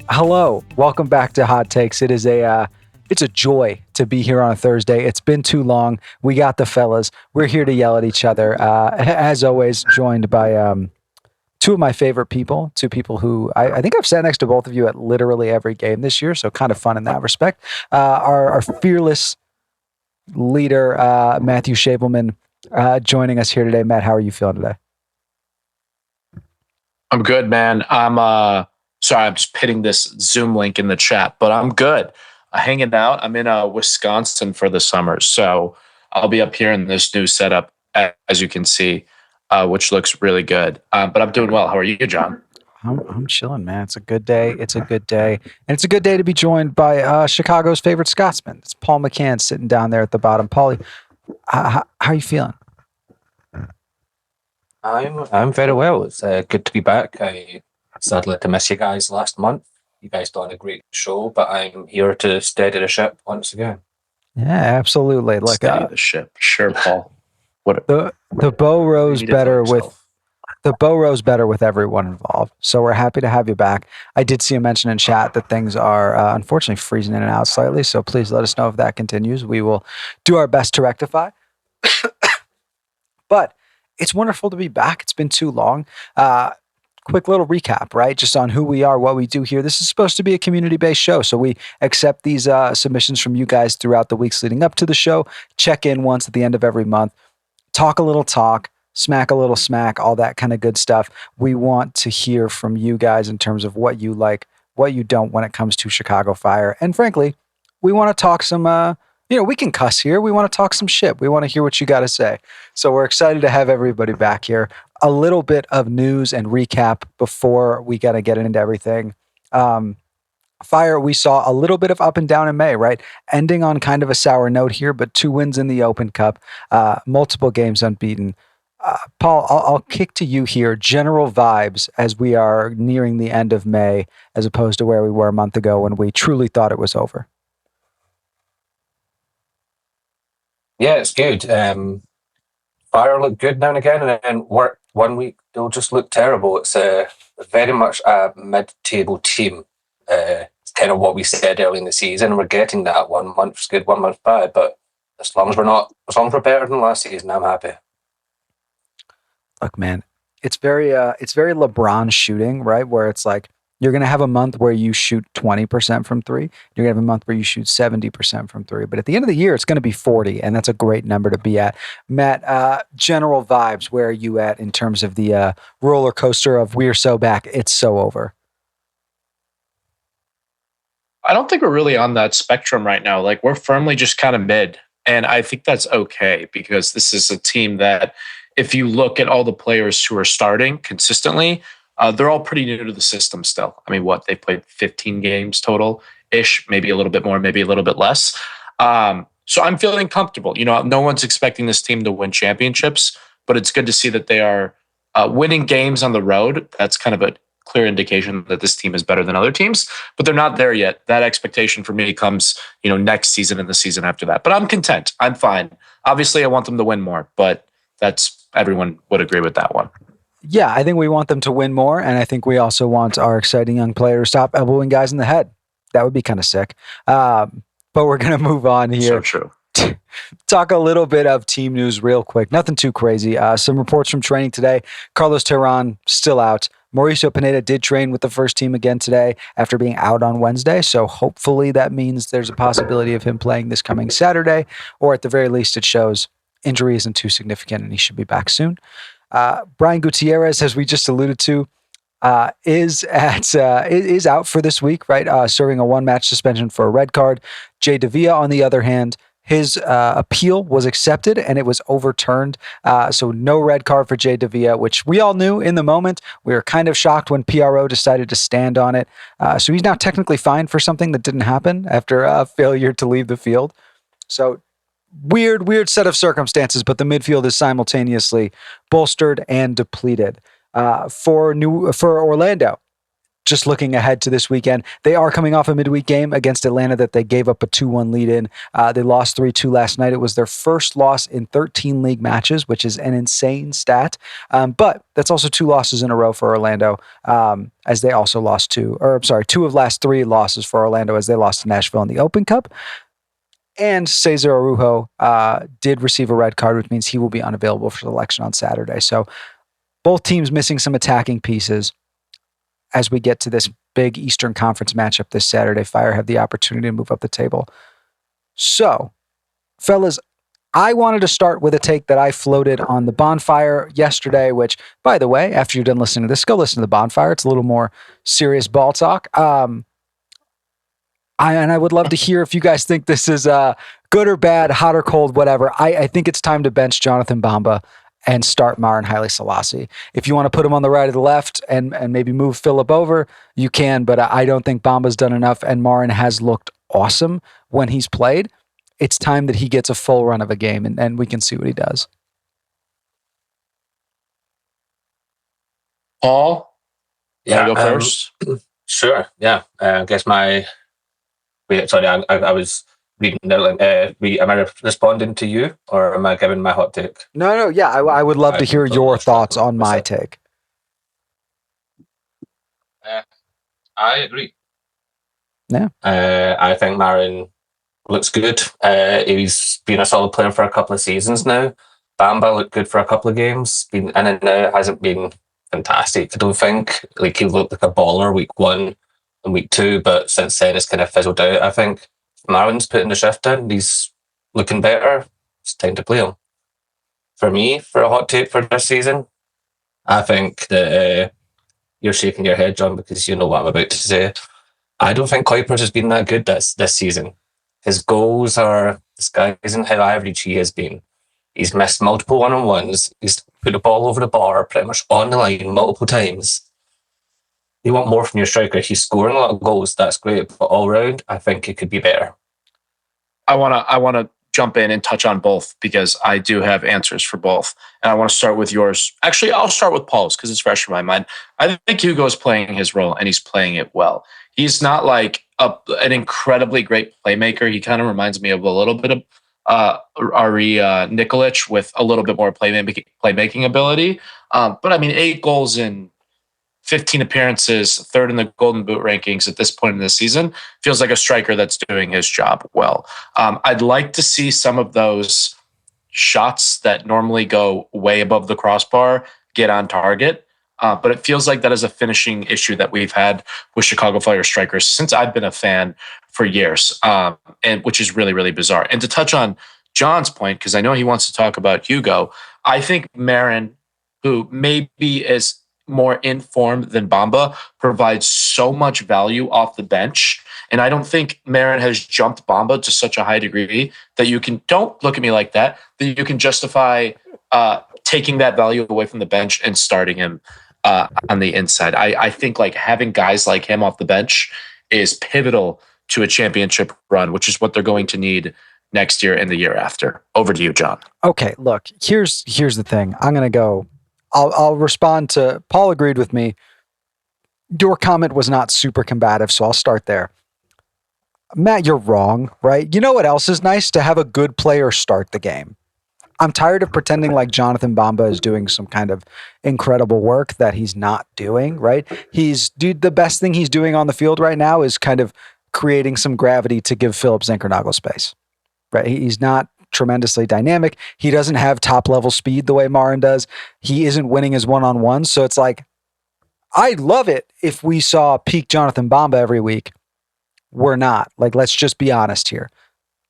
Hello, welcome back to Hot Takes. It's a joy to be here on a Thursday. It's been too long. We got the fellas. We're here to yell at each other. As always, joined by two of my favorite people, two people who I think I've sat next to both of you at literally every game this year, so kind of fun in that respect. Our fearless leader, Matthew Shabelman, joining us here today. Matt, how are you feeling today? I'm good, man. I'm sorry, I'm just pitting this Zoom link in the chat, but I'm good. Hanging out. I'm in Wisconsin for the summer, so I'll be up here in this new setup, as you can see, which looks really good. But I'm doing well. How are you, John? I'm chilling, man. It's a good day. It's a good day. And it's a good day to be joined by Chicago's favorite Scotsman. It's Paul McCann sitting down there at the bottom. Paulie, how are you feeling? I'm very well. It's good to be back. I sadly had to miss you guys last month. You guys done a great show, but I'm here to steady the ship once again. Yeah, absolutely. Like Steady the ship, sure, Paul. What the bow rose you need to tell better with yourself. the bow rose better with everyone involved. So we're happy to have you back. I did see a mention in chat that things are unfortunately freezing in and out slightly. So please let us know if that continues. We will do our best to rectify. But it's wonderful to be back. It's been too long. Quick little recap, right? Just on who we are, what we do here. This is supposed to be a community-based show, so we accept these submissions from you guys throughout the weeks leading up to the show. Check in once at the end of every month. Talk a little talk, smack a little smack, all that kind of good stuff. We want to hear from you guys in terms of what you like, what you don't when it comes to Chicago Fire. And frankly, we want to talk some, we can cuss here. We want to talk some shit. We want to hear what you got to say. So we're excited to have everybody back here. A little bit of news and recap before we got to get into everything. Fire, we saw a little bit of up and down in May, right? Ending on kind of a sour note here, but 2 wins in the Open Cup, multiple games unbeaten. Paul, I'll kick to you here. General vibes as we are nearing the end of May, as opposed to where we were a month ago when we truly thought it was over. Yeah, it's good. Fire look good now and again, and then work 1 week they'll just look terrible. It's very much a mid-table team. It's kind of what we said early in the season. We're getting that 1 month's good, 1 month bad, but as long as we're better than last season, I'm happy. Look, man, it's very LeBron shooting, right? Where it's like you're going to have a month where you shoot 20% from three. You're going to have a month where you shoot 70% from three. But at the end of the year, it's going to be 40, and that's a great number to be at. Matt, general vibes, where are you at in terms of the roller coaster of we're so back, it's so over? I don't think we're really on that spectrum right now. Like, we're firmly just kind of mid. And I think that's okay because this is a team that, if you look at all the players who are starting consistently, they're all pretty new to the system still. I mean, they played 15 games total ish, maybe a little bit more, maybe a little bit less. So I'm feeling comfortable. No one's expecting this team to win championships, but it's good to see that they are winning games on the road. That's kind of a clear indication that this team is better than other teams, but they're not there yet. That expectation for me comes, next season and the season after that. But I'm content. I'm fine. Obviously, I want them to win more, but everyone would agree with that one. Yeah, I think we want them to win more, and I think we also want our exciting young player to stop elbowing guys in the head. That would be kind of sick. But we're going to move on here. So true. Talk a little bit of team news real quick. Nothing too crazy. Some reports from training today. Carlos Terran still out. Mauricio Pineda did train with the first team again today after being out on Wednesday. So hopefully that means there's a possibility of him playing this coming Saturday, or at the very least it shows injury isn't too significant and he should be back soon. Brian Gutierrez, as we just alluded to, is out for this week, right? Serving a 1-match suspension for a red card. Jay Davia, on the other hand, his appeal was accepted and it was overturned. So no red card for Jay Davia, which we all knew in the moment. We were kind of shocked when PRO decided to stand on it. So he's now technically fined for something that didn't happen after a failure to leave the field. So weird set of circumstances, but the midfield is simultaneously bolstered and depleted. For Orlando, just looking ahead to this weekend, they are coming off a midweek game against Atlanta that they gave up a 2-1 lead in. They lost 3-2 last night. It was their first loss in 13 league matches, which is an insane stat. But that's also 2 losses in a row for Orlando, as they also lost 2 of last 3 losses for Orlando as they lost to Nashville in the Open Cup. And Cesar Arujo did receive a red card, which means he will be unavailable for selection on Saturday. So both teams missing some attacking pieces. As we get to this big Eastern Conference matchup this Saturday, Fire have the opportunity to move up the table. So, fellas, I wanted to start with a take that I floated on the Bonfire yesterday, which, by the way, after you're done listening to this, go listen to the Bonfire. It's a little more serious ball talk. I would love to hear if you guys think this is good or bad, hot or cold, whatever. I think it's time to bench Jonathan Bamba and start Marin Haile Selassie. If you want to put him on the right or the left and maybe move Phillip over, you can, but I don't think Bamba's done enough, and Marin has looked awesome when he's played. It's time that he gets a full run of a game, and we can see what he does. Paul, yeah, go first. Sure. Yeah. I guess sorry, I was reading. Am I responding to you, or am I giving my hot take? No. Yeah, I would love to hear your thoughts on my take. I agree. Yeah. I think Marin looks good. He's been a solid player for a couple of seasons now. Bamba looked good for a couple of games. Been in and out, hasn't been fantastic. I don't think. Like, he looked like a baller week 1 and week 2, but since then it's kind of fizzled out. I think Marin's putting the shift in. He's looking better. It's time to play him. For me, for a hot take for this season, I think that you're shaking your head, John, because you know what I'm about to say. I don't think Kuipers has been that good this season. His goals are disguising how average he has been. He's missed multiple one-on-ones. He's put the ball over the bar, pretty much on the line multiple times. You want more from your striker. He's scoring a lot of goals. That's great. But all round, I think it could be better. I want to jump in and touch on both because I do have answers for both. And I want to start with yours. Actually, I'll start with Paul's because it's fresh in my mind. I think Hugo's playing his role and he's playing it well. He's not like an incredibly great playmaker. He kind of reminds me of a little bit of Ari Nikolic with a little bit more playmaking ability. But I mean, 8 goals in 15 appearances, 3rd in the Golden Boot rankings at this point in the season, feels like a striker that's doing his job well. I'd like to see some of those shots that normally go way above the crossbar get on target. But it feels like that is a finishing issue that we've had with Chicago Fire strikers since I've been a fan for years, and which is really, really bizarre. And to touch on John's point, because I know he wants to talk about Hugo, I think Marin, who maybe is more informed than Bamba, provides so much value off the bench. And I don't think Marin has jumped Bamba to such a high degree that you can, don't look at me like that you can justify taking that value away from the bench and starting him on the inside. I think like having guys like him off the bench is pivotal to a championship run, which is what they're going to need next year and the year after. Over to you, John. Okay, look, here's the thing. I'm going to go, I'll respond to, Paul agreed with me. Your comment was not super combative, so I'll start there. Matt, you're wrong, right? You know what else is nice? To have a good player start the game. I'm tired of pretending like Jonathan Bamba is doing some kind of incredible work that he's not doing, right? The best thing he's doing on the field right now is kind of creating some gravity to give Philip Zinkernagel space, right? He's not tremendously dynamic. He doesn't have top level speed the way Marin does. He isn't winning his one-on-ones. So it's like, I'd love it if we saw peak Jonathan Bamba every week. We're not. Like, let's just be honest here.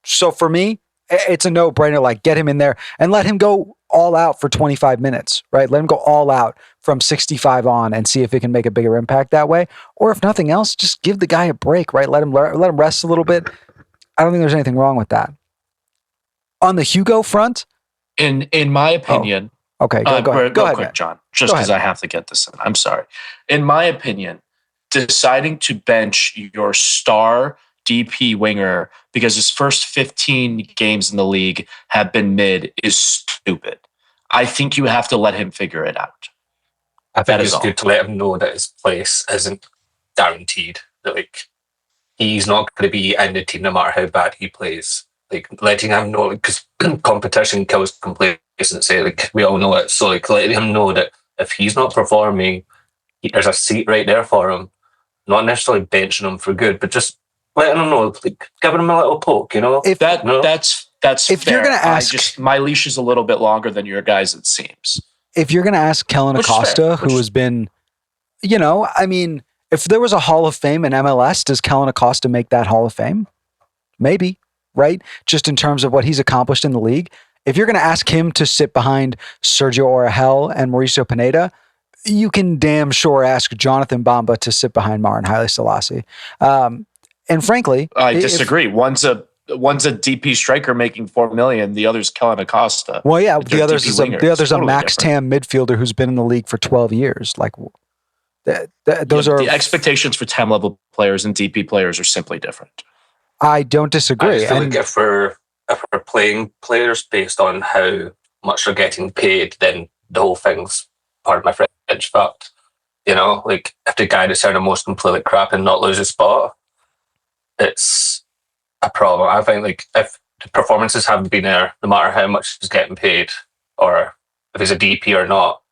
So for me, it's a no-brainer. Like, get him in there and let him go all out for 25 minutes, right? Let him go all out from 65 on and see if it can make a bigger impact that way. Or if nothing else, just give the guy a break, right? Let him rest a little bit. I don't think there's anything wrong with that. On the Hugo front, in my opinion, okay, go ahead. Go ahead, quick, John. Just because I have to get this in. I'm sorry. In my opinion, deciding to bench your star DP winger because his first 15 games in the league have been mid is stupid. I think you have to let him figure it out. I think it's good to let him know that his place isn't guaranteed that like he's not going to be in the team no matter how bad he plays. Like letting him know, because competition kills complacency. Like we all know it. So like letting him know that if he's not performing, there's a seat right there for him. Not necessarily benching him for good, but just letting him know, like giving him a little poke. If That's if fair. you're gonna ask, My leash is a little bit longer than your guys, it seems. if you're gonna ask Kellen Which is fair, Acosta, who has been, I mean, if there was a Hall of Fame in MLS, does Kellen Acosta make that Hall of Fame? Maybe, right? Just in terms of what he's accomplished in the league. If you're going to ask him to sit behind Sergio Orahel and Mauricio Pineda, you can damn sure ask Jonathan Bamba to sit behind Marin Haile Selassie. And frankly, I disagree. One's a DP striker making $4 million. The other's Kellen Acosta. Well, yeah, the other's totally a Max different. Tam midfielder who's been in the league for 12 years. Like, those are the expectations for TAM level players and DP players are simply different. I don't disagree. I just feel like if we're playing players based on how much they're getting paid, then the whole thing's part of my French fucked. Like if the guy that's earning most completely crap and not lose his spot, it's a problem. I think like if the performances haven't been there, no matter how much he's getting paid, or if he's a DP or not,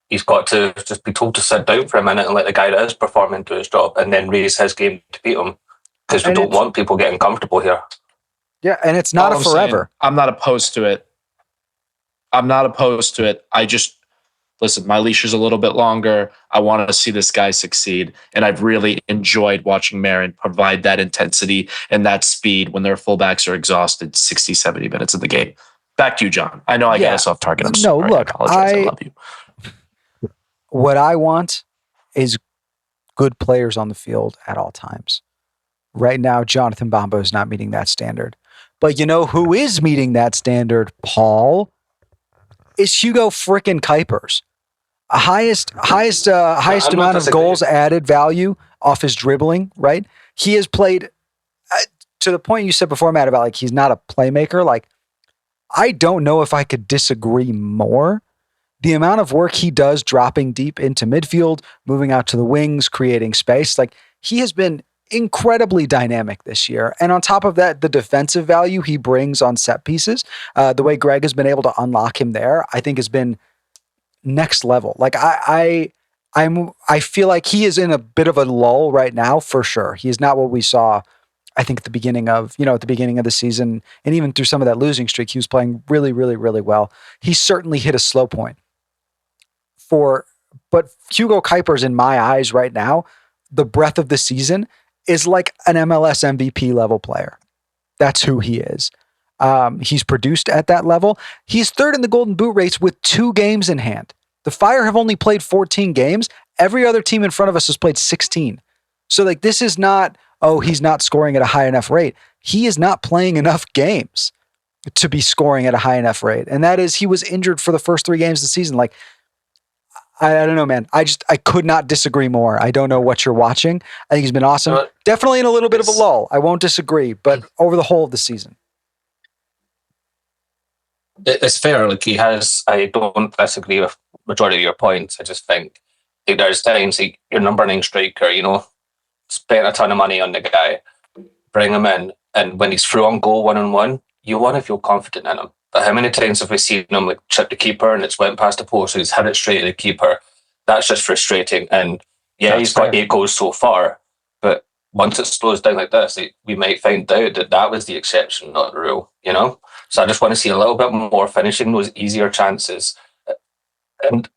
he's got to just be told to sit down for a minute and let the guy that is performing do his job, and then raise his game to beat him. Because we don't want people getting comfortable here. Yeah, and it's not a forever. I'm not opposed to it. I just, listen, my leash is a little bit longer. I want to see this guy succeed. And I've really enjoyed watching Marin provide that intensity and that speed when their fullbacks are exhausted 60, 70 minutes of the game. Back to you, John. I know I got us off target. I'm sorry. Look, I apologize. I love you. What I want is good players on the field at all times. Right now, Jonathan Bamba is not meeting that standard. But you know who is meeting that standard, Paul? Is Hugo frickin' Kuipers. Highest amount of goals added value off his dribbling, right? He has played, to the point you said before, Matt, about like he's not a playmaker. Like, I don't know if I could disagree more. The amount of work he does dropping deep into midfield, moving out to the wings, creating space, like he has been incredibly dynamic this year. And on top of that, the defensive value he brings on set pieces, the way Greg has been able to unlock him there, I think has been next level. Like I feel like he is in a bit of a lull right now for sure. He is not what we saw, I think, at the beginning of the season, and even through some of that losing streak, he was playing really, really, really well. He certainly hit a slow point but Hugo Kuipers, in my eyes right now, the breadth of the season is like an MLS MVP level player. That's who he is. He's produced at that level. He's third in the Golden Boot race with 2 games in hand. The Fire have only played 14 games. Every other team in front of us has played 16. So like, this is not, he's not scoring at a high enough rate. He is not playing enough games to be scoring at a high enough rate. And that is, he was injured for the first 3 games of the season. Like, I don't know, man. I could not disagree more. I don't know what you're watching. I think he's been awesome. Definitely in a little bit of a lull. I won't disagree, but over the whole of the season. It's fair. Like I don't disagree with majority of your points. I just think like, there's times like your number 9 striker, spent a ton of money on the guy, bring him in, and when he's through on goal 1-on-1, you want to feel confident in him. But how many times have we seen him like chip the keeper and it's went past the post, so he's hit it straight at the keeper? That's just frustrating. And yeah, he's got 8 goals so far, but once it slows down like this, we might find out that was the exception, not the rule. So I just want to see a little bit more finishing those easier chances. And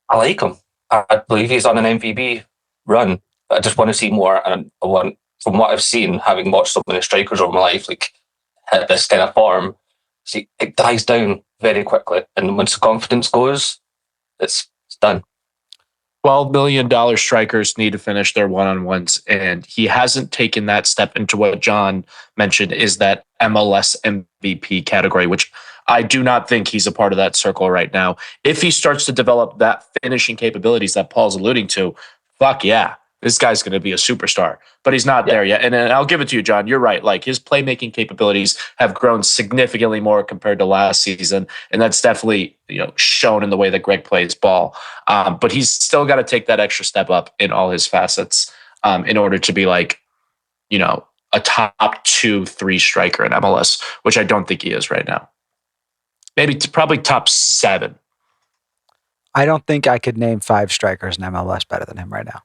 I like him. I believe he's on an MVP run. But I just want to see more. And I want, from what I've seen, having watched so many strikers over my life, like hit this kind of form, see, it dies down very quickly. And once the confidence goes, it's done. $12 million strikers need to finish their one-on-ones, and he hasn't taken that step into what John mentioned is that MLS MVP category, which I do not think he's a part of that circle right now. If he starts to develop that finishing capabilities that Paul's alluding to, fuck yeah, this guy's going to be a superstar, but he's not there yet. And I'll give it to you, John. You're right. Like his playmaking capabilities have grown significantly more compared to last season. And that's definitely, shown in the way that Greg plays ball. But he's still got to take that extra step up in all his facets. in order to be like, a top 2-3 striker in MLS, which I don't think he is right now. Maybe probably top 7. I don't think I could name 5 strikers in MLS better than him right now.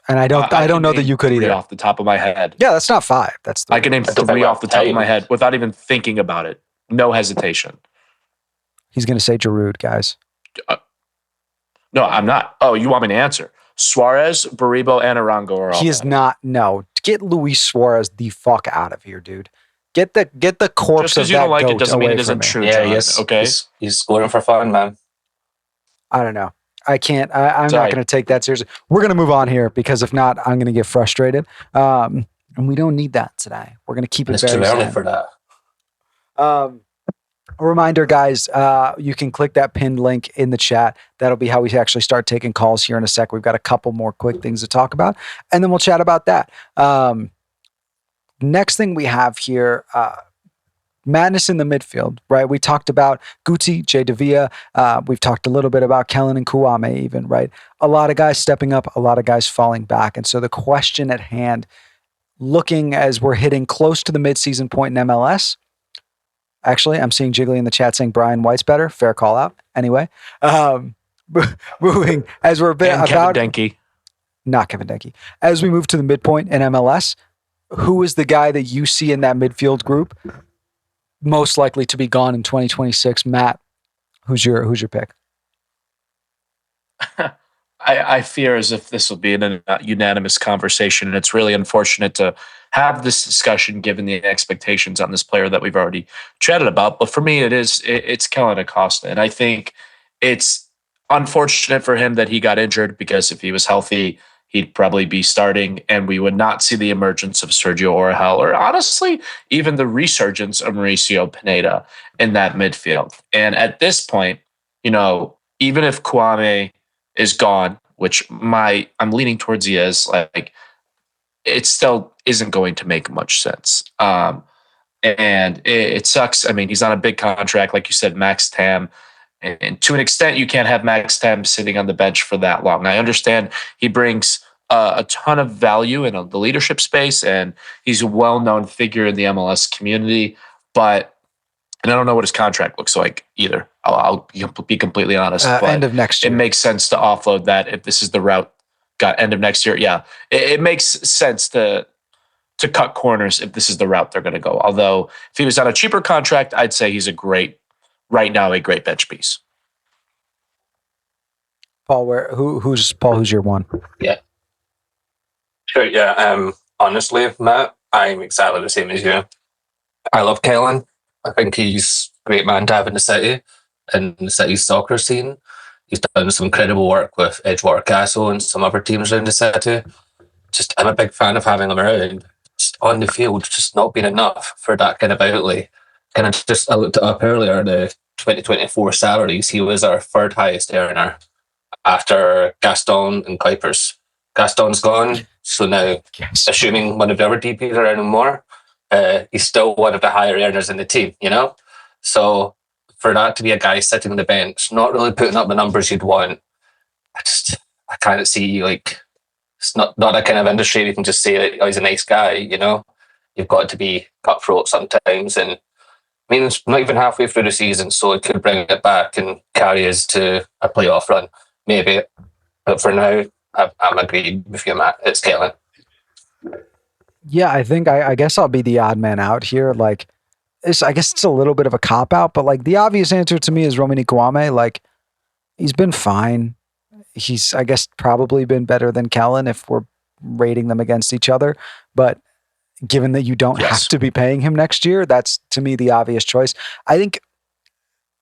And I don't know that you could either. Off the top of my head. Yeah, that's not 5. That's 3. I can name 3 off the top of my head without even thinking about it. No hesitation. He's going to say Giroud, guys. No, I'm not. Oh, you want me to answer? Suarez, Baribo, and Arango are all. He is not. No, get Luis Suarez the fuck out of here, dude. Get the corpse of that goat away from me. Just because you don't like it doesn't mean it isn't true. Yeah, John, okay. He's scoring for fun, man. I don't know. I can't. I'm not going to take that seriously. We're going to move on here because if not, I'm going to get frustrated. And we don't need that today. We're going to keep it very too early for that. A reminder, guys, you can click that pinned link in the chat. That'll be how we actually start taking calls here in a sec. We've got a couple more quick things to talk about, and then we'll chat about that. Next thing we have here, madness in the midfield, right? We talked about Guti, Jay Davia. We've talked a little bit about Kellen and Kouame even, right? A lot of guys stepping up, a lot of guys falling back. And so the question at hand, looking as we're hitting close to the midseason point in MLS, actually, I'm seeing Jiggly in the chat saying Brian White's better. Fair call out. Anyway, moving as we're about Kevin Denke. Not Kevin Denke. As we move to the midpoint in MLS, who is the guy that you see in that midfield group most likely to be gone in 2026? Matt, who's your pick? I fear as if this will be an unanimous conversation, and it's really unfortunate to have this discussion given the expectations on this player that we've already chatted about. But for me, it's Kellen Acosta, and I think it's unfortunate for him that he got injured, because if he was healthy, he'd probably be starting, and we would not see the emergence of Sergio Orahel, or honestly, even the resurgence of Mauricio Pineda in that midfield. And at this point, even if Kouame is gone, which I'm leaning towards he is, like, it still isn't going to make much sense. And it sucks. I mean, he's on a big contract, like you said, Max Tam. And to an extent, you can't have Max Tam sitting on the bench for that long. I understand he brings a ton of value in the leadership space, and he's a well-known figure in the MLS community. And I don't know what his contract looks like either. I'll be completely honest. End of next year. It makes sense to offload that if this is the route. Got end of next year. Yeah, it makes sense to cut corners if this is the route they're going to go. Although if he was on a cheaper contract, I'd say he's a great bench piece. Paul, who's your one? Yeah. Sure, yeah. Honestly, Matt, I'm exactly the same as you. I love Kellen. I think he's a great man to have in the city and the city's soccer scene. He's done some incredible work with Edgewater Castle and some other teams around the city. I'm a big fan of having him around. Just on the field, just not been enough for that kind of outlay. I looked it up earlier, the 2024 salaries. He was our third highest earner after Gaston and Kuipers. Gaston's gone, so now, assuming one of the other DPs are earning more, he's still one of the higher earners in the team, So for that to be a guy sitting on the bench, not really putting up the numbers you'd want, I can't see, it's not that kind of industry you can just say that he's a nice guy, You've got to be cutthroat sometimes, and I mean, it's not even halfway through the season, so it could bring it back and carry us to a playoff run, maybe. But for now, I'm agreed with you, Matt. It's Kellen. Yeah, I think I guess I'll be the odd man out here. I guess it's a little bit of a cop out, but the obvious answer to me is Romani Kouame. He's been fine. He's, I guess, probably been better than Kellen if we're rating them against each other. But given that you don't have to be paying him next year, that's to me the obvious choice. I think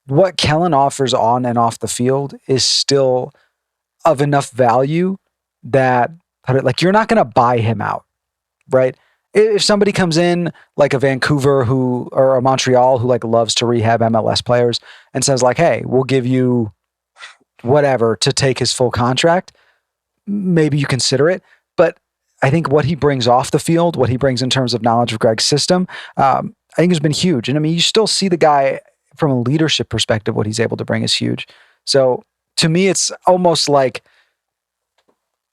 what Kellen offers on and off the field is still of enough value that you're not going to buy him out, right? If somebody comes in like a Vancouver or a Montreal who loves to rehab MLS players and says hey, we'll give you whatever to take his full contract, maybe you consider it. But I think what he brings off the field, what he brings in terms of knowledge of Greg's system, I think has been huge. And I mean, you still see the guy from a leadership perspective, what he's able to bring is huge. So to me, it's almost like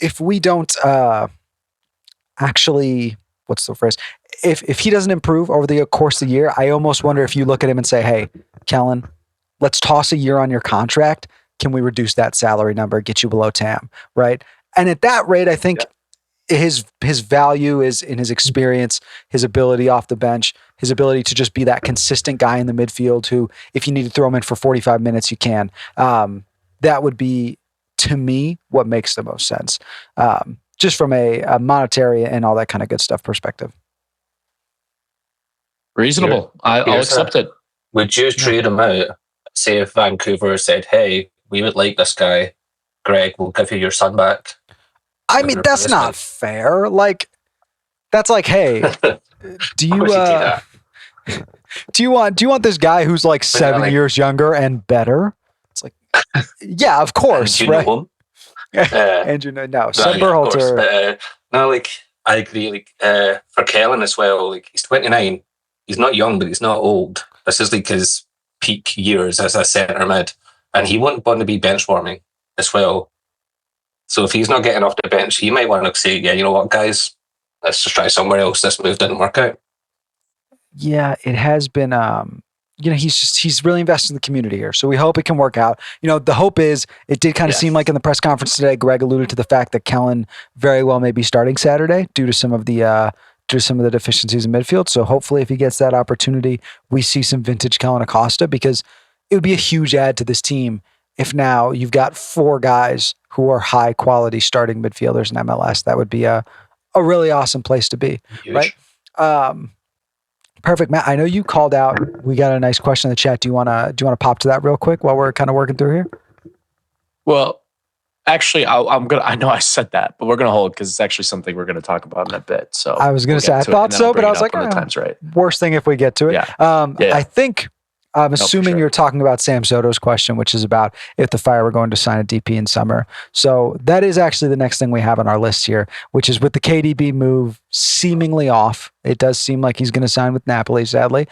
if we don't actually, what's the phrase? If he doesn't improve over the course of the year, I almost wonder if you look at him and say, "Hey, Kellen, let's toss a year on your contract. Can we reduce that salary number, get you below TAM?" Right? And at that rate, I think his value is in his experience, his ability off the bench, his ability to just be that consistent guy in the midfield who, if you need to throw him in for 45 minutes, you can. That would be, to me, what makes the most sense, just from a monetary and all that kind of good stuff perspective. Reasonable. I'll accept it. Would you trade him out? Say if Vancouver said, "Hey, we would like this guy, Greg, we'll give you your son back." I mean, that's not fair. Like, that's like, hey, do you do you want this guy who's like 7 years younger and better? It's like, yeah, of course, and right? Know and no, Seb Berhalter. No, like I agree. Like for Kellen as well, like he's 29. He's not young, but he's not old. This is like his peak years as a centre mid, and he wouldn't want to be bench warming as well. So if he's not getting off the bench, he might want to say, "Yeah, you know what, guys, let's just try somewhere else. This move didn't work out." Yeah, it has been. He's really invested in the community here, so we hope it can work out. The hope is it did kind of seem like in the press conference today, Greg alluded to the fact that Kellen very well may be starting Saturday due to some of the deficiencies in midfield. So hopefully, if he gets that opportunity, we see some vintage Kellen Acosta, because it would be a huge add to this team if now you've got 4 guys who are high quality starting midfielders in MLS. That would be a really awesome place to be. Huge. Right? Perfect, Matt. I know you called out. We got a nice question in the chat. Do you want to pop to that real quick while we're kind of working through here? Well, actually, I know I said that, but we're gonna hold because it's actually something we're gonna talk about in a bit. So I was gonna say I thought so, but I was like, the time's right. Worst thing if we get to it. Yeah. I think I'm assuming you're talking about Sam Soto's question, which is about if the Fire were going to sign a DP in summer. So that is actually the next thing we have on our list here, which is with the KDB move seemingly off. It does seem like he's going to sign with Napoli, sadly.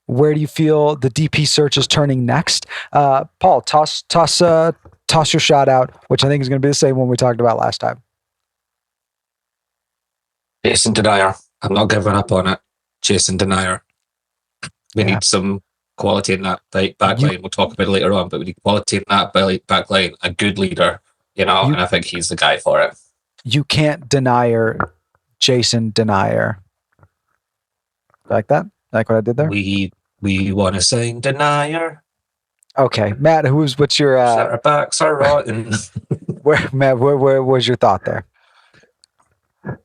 Where do you feel the DP search is turning next? Paul, toss your shot out, which I think is going to be the same one we talked about last time. Jason Denier. I'm not giving up on it. Jason Denier. We need some quality in that back line. We'll talk about it later on, but we need quality in that back line. A good leader, and I think he's the guy for it. You can't deny Jason Denier. Like that? Like what I did there? We want to sign Denier. Okay, Matt. What's your our backs are rotten. Matt, where was your thought there? I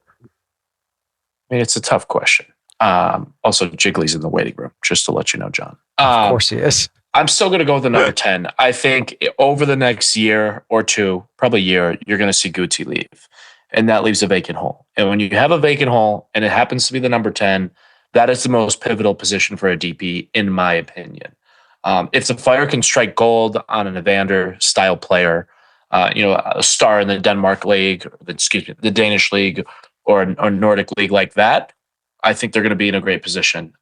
mean, it's a tough question. Also, Jiggly's in the waiting room, just to let you know, John. Of course he is. I'm still going to go with the number 10. I think over the next year or two, probably a year, you're going to see Guti leave. And that leaves a vacant hole. And when you have a vacant hole and it happens to be the number 10, that is the most pivotal position for a DP, in my opinion. If the Fire can strike gold on an Evander style player, a star in the Denmark League, the Danish League, or a Nordic League like that, I think they're going to be in a great position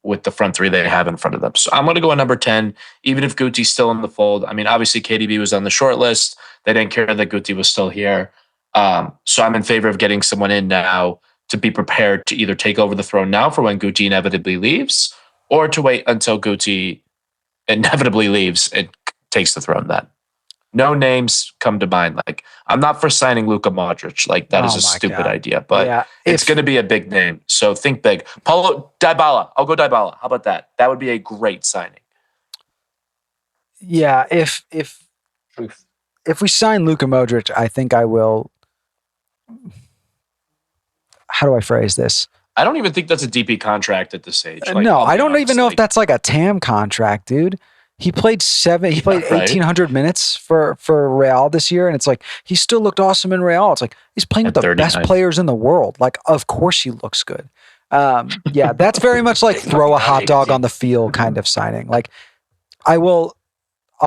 with the front 3 they have in front of them. So I'm going to go at number 10, even if Guti's still in the fold. I mean, obviously KDB was on the short list. They didn't care that Guti was still here. So I'm in favor of getting someone in now to be prepared to either take over the throne now for when Guti inevitably leaves, or to wait until Guti inevitably leaves and takes the throne then. No names come to mind. Like, I'm not for signing Luka Modric. Like, that is a stupid idea, but it's going to be a big name. So think big. Paulo Dybala. I'll go Dybala. How about that? That would be a great signing. Yeah, if we sign Luka Modric, I think I will. How do I phrase this? I don't even think that's a DP contract at this stage. Like, no, I don't even know if that's like a TAM contract, dude. He played 1,800 minutes for Real this year, and it's like he still looked awesome in Real. It's like he's playing with the best players in the world. Like, of course he looks good. Yeah, that's very much like throw a hot dog on the field kind of signing. Like, I'll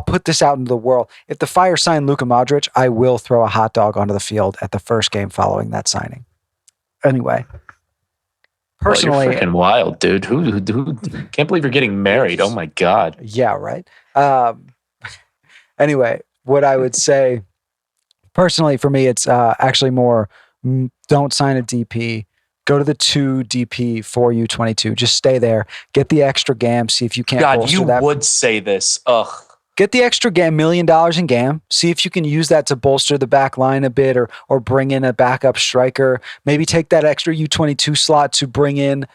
put this out into the world. If the Fire sign Luka Modric, I will throw a hot dog onto the field at the first game following that signing. Anyway. Personally, you're freaking wild, dude. Who can't believe you're getting married. Oh my God. Yeah, right. Anyway, what I would say Personally, for me, it's actually more don't sign a DP. Go to the 2 DP for U22. Just stay there. Get the extra GAM. See if you can't God, bolster you that. would say this. Ugh. Get the extra GAM, $1 million in GAM. See if you can use that to bolster the back line a bit or bring in a backup striker. Maybe take that extra U22 slot to bring in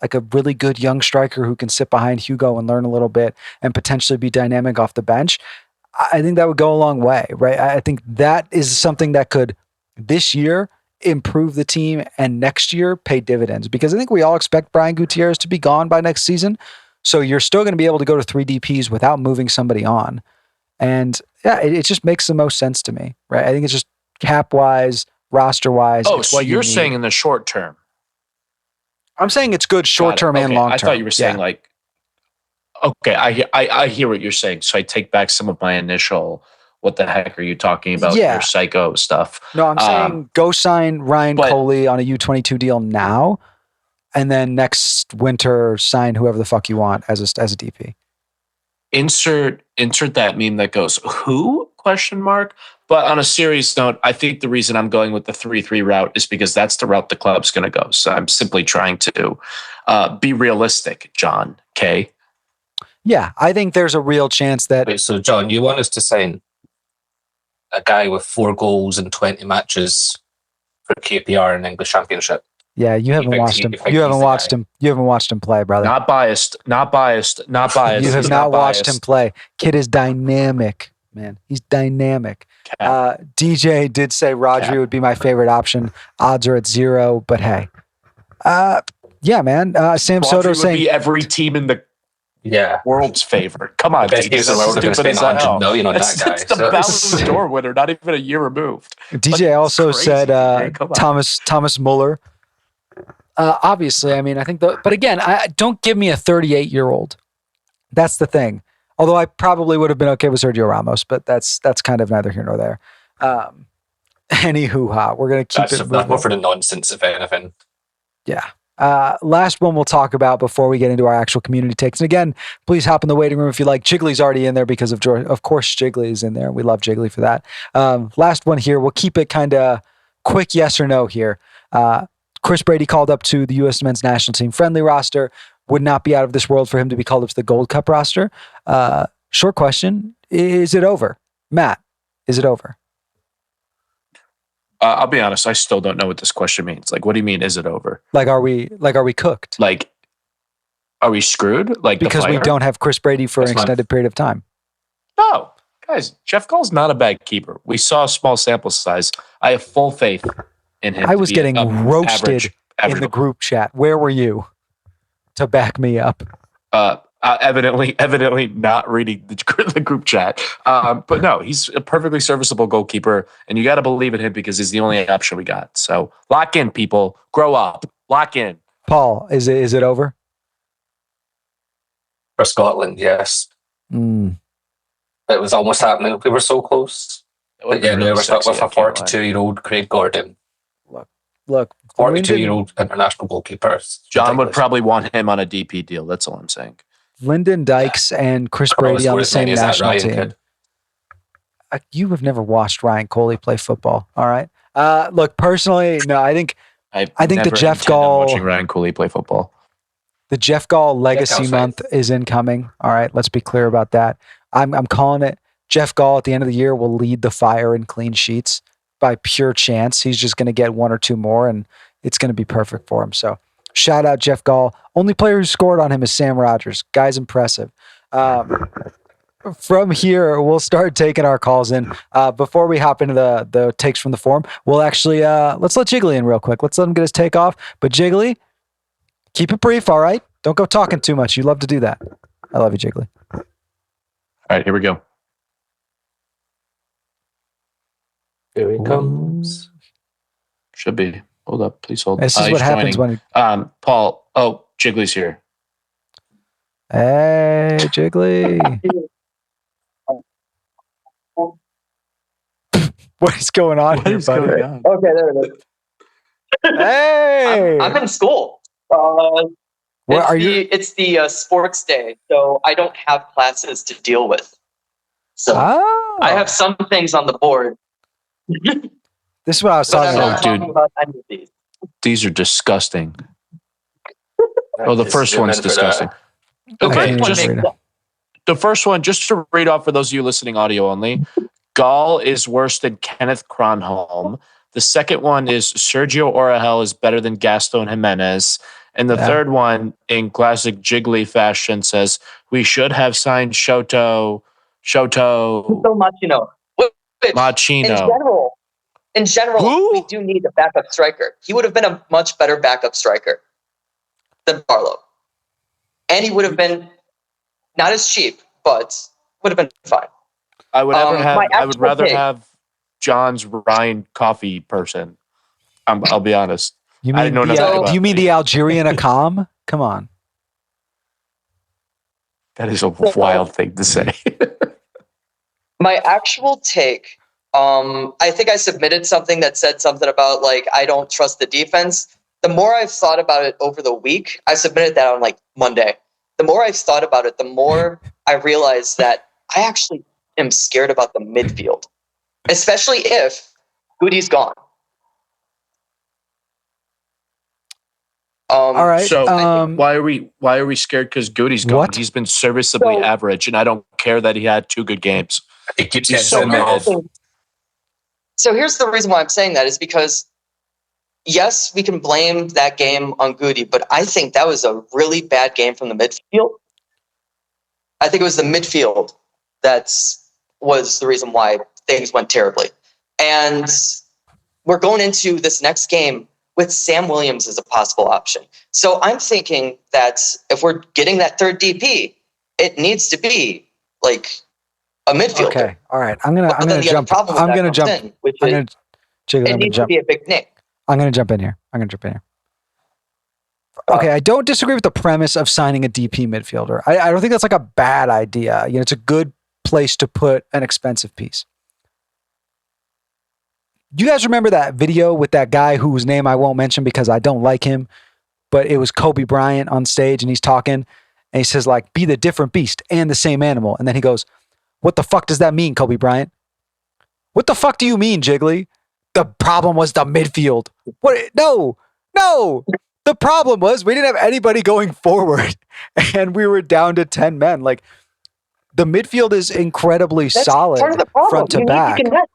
like a really good young striker who can sit behind Hugo and learn a little bit and potentially be dynamic off the bench. I think that would go a long way, right? I think that is something that could this year improve the team and next year pay dividends, because I think we all expect Brian Gutierrez to be gone by next season. So you're still going to be able to go to 3 DPs without moving somebody on. And yeah, it just makes the most sense to me, right? I think it's just cap wise, roster wise. Oh, so you're saying in the short term? I'm saying it's good short term and long term. I thought you were saying okay, I hear what you're saying. So I take back some of my initial, what the heck are you talking about? Yeah. Your psycho stuff. No, I'm saying go sign Ryan Coley on a U22 deal now, and then next winter sign whoever the fuck you want as a DP. Insert that meme that goes, who? Question mark. But on a serious note, I think the reason I'm going with the 3-3 route is because that's the route the club's going to go. So I'm simply trying to be realistic, John K. Yeah, I think there's a real chance that. Wait, so John, you want us to sign a guy with 4 goals in 20 matches for KPR in English Championship? Yeah, you haven't watched him. You haven't watched him. You haven't watched him play, brother. Not biased. You have not watched him play. Kid is dynamic, man. He's dynamic. DJ did say Rodri would be my favorite option. Odds are at 0, but hey. Yeah, man. Sam Soto saying be every team in the world's favorite. Come on, DJ. That's stupid as hell. $100 million on that guy. It's the Ballon d'Or winner, not even a year removed. DJ also said Thomas Muller. Obviously, I mean, I think, but again, don't give me a 38-year-old. That's the thing. Although I probably would have been okay with Sergio Ramos, but that's kind of neither here nor there. Anywho, we're gonna keep it. That's more for the nonsense, if anything. Yeah. Last one we'll talk about before we get into our actual community takes. And again, please hop in the waiting room if you like. Jiggly's already in there because of George. Of course, Jiggly is in there. We love Jiggly for that. Last one here. We'll keep it kind of quick yes or no here. Chris Brady called up to the U.S. men's national team friendly roster. Would not be out of this world for him to be called up to the Gold Cup roster. Short question. Is it over? Matt, is it over? I'll be honest. I still don't know what this question means. Like, what do you mean? Is it over? Like, are we cooked? Like, are we screwed? Like, because we don't have Chris Brady for an extended period of time. No, guys, Jeff Gall's not a bad keeper. We saw a small sample size. I have full faith in him. I was getting roasted in the group chat. Where were you to back me up? Evidently not reading the group chat. But no, he's a perfectly serviceable goalkeeper, and you got to believe in him because he's the only option we got. So lock in, people. Grow up. Lock in. Paul, is it over? For Scotland, yes. It was almost happening. We were so close. But yeah, we're stuck with a 42-year-old Craig Gordon. Look, 42-year-old international goalkeeper. John would probably want him on a DP deal. That's all I'm saying. Lyndon Dykes and Chris Brady on the same national team. You have never watched Ryan Coley play football, all right? Look, personally, no. I think the Jeff Gall watching Ryan Coley play football. The Jeff Gall Legacy Month is incoming. All right, let's be clear about that. I'm calling it. Jeff Gall at the end of the year will lead the Fire in clean sheets by pure chance. He's just going to get 1 or 2 more, and it's going to be perfect for him. So. Shout out Jeff Gall. Only player who scored on him is Sam Rogers. Guy's impressive. From here, we'll start taking our calls in. Before we hop into the takes from the forum, we'll actually let's let Jiggly in real quick. Let's let him get his take off. But Jiggly, keep it brief, all right? Don't go talking too much. You love to do that. I love you, Jiggly. All right, here we go. Here he comes. Should be. Hold up, please hold. This is what happens when Paul. Oh, Jiggly's here. Hey, Jiggly. What is going on here, buddy? Okay, there it is. Hey, I'm in school. It's the sports day, so I don't have classes to deal with. So I have some things on the board. This is what I was But talking I'm not about. dude. talking about any of these. These are disgusting. Oh, the first one's disgusting. The I Okay, can't first one even just read makes it. sense. the first one, just to read off for those of you listening audio only. Gall is worse than Kenneth Kronholm. The second one is Sergio Orahel is better than Gaston Jimenez. And the Yeah. third one, in classic Jiggly fashion, says we should have signed Shoto So much, Which, Machino. in general, Who? we do need a backup striker. He would have been a much better backup striker than Barlow. And he would have been not as cheap, but would have been fine. I would my I would actual rather take- have John's Ryan coffee person. I'll be honest. You I mean know nothing about do you mean it. the Algerian Akam? Come on. That is a wild thing to say. My actual take, I think I submitted something that said something about I don't trust the defense. The more I've thought about it over the week, I submitted that on Monday. The more I've thought about it, the more I realize that I actually am scared about the midfield, especially if Goody's gone. All right. So why are we scared? Because Goody's gone. What? He's been serviceably So- average, and I don't care that he had 2 good games. He keeps He's getting so sent mid. So here's the reason why I'm saying that is because, yes, we can blame that game on Goody, but I think that was a really bad game from the midfield. I think it was the midfield that was the reason why things went terribly. And we're going into this next game with Sam Williams as a possible option. So I'm thinking that if we're getting that third DP, it needs to be a midfielder. Okay. All right. I'm gonna But then the other jump. problem with I'm that gonna comes jump. in, which I'm is gonna Jiggle, it I'm gonna needs to jump. be a big Nick. I'm gonna jump in here. Okay, I don't disagree with the premise of signing a DP midfielder. I don't think that's a bad idea. It's a good place to put an expensive piece. You guys remember that video with that guy whose name I won't mention because I don't like him, but it was Kobe Bryant on stage and he's talking and he says be the different beast and the same animal. And then he goes, "What the fuck does that mean, Kobe Bryant? What the fuck do you mean, Jiggly? The problem was the midfield." What? No. The problem was we didn't have anybody going forward and we were down to 10 men. The midfield is incredibly That's solid part of the problem. front to You need back. connect.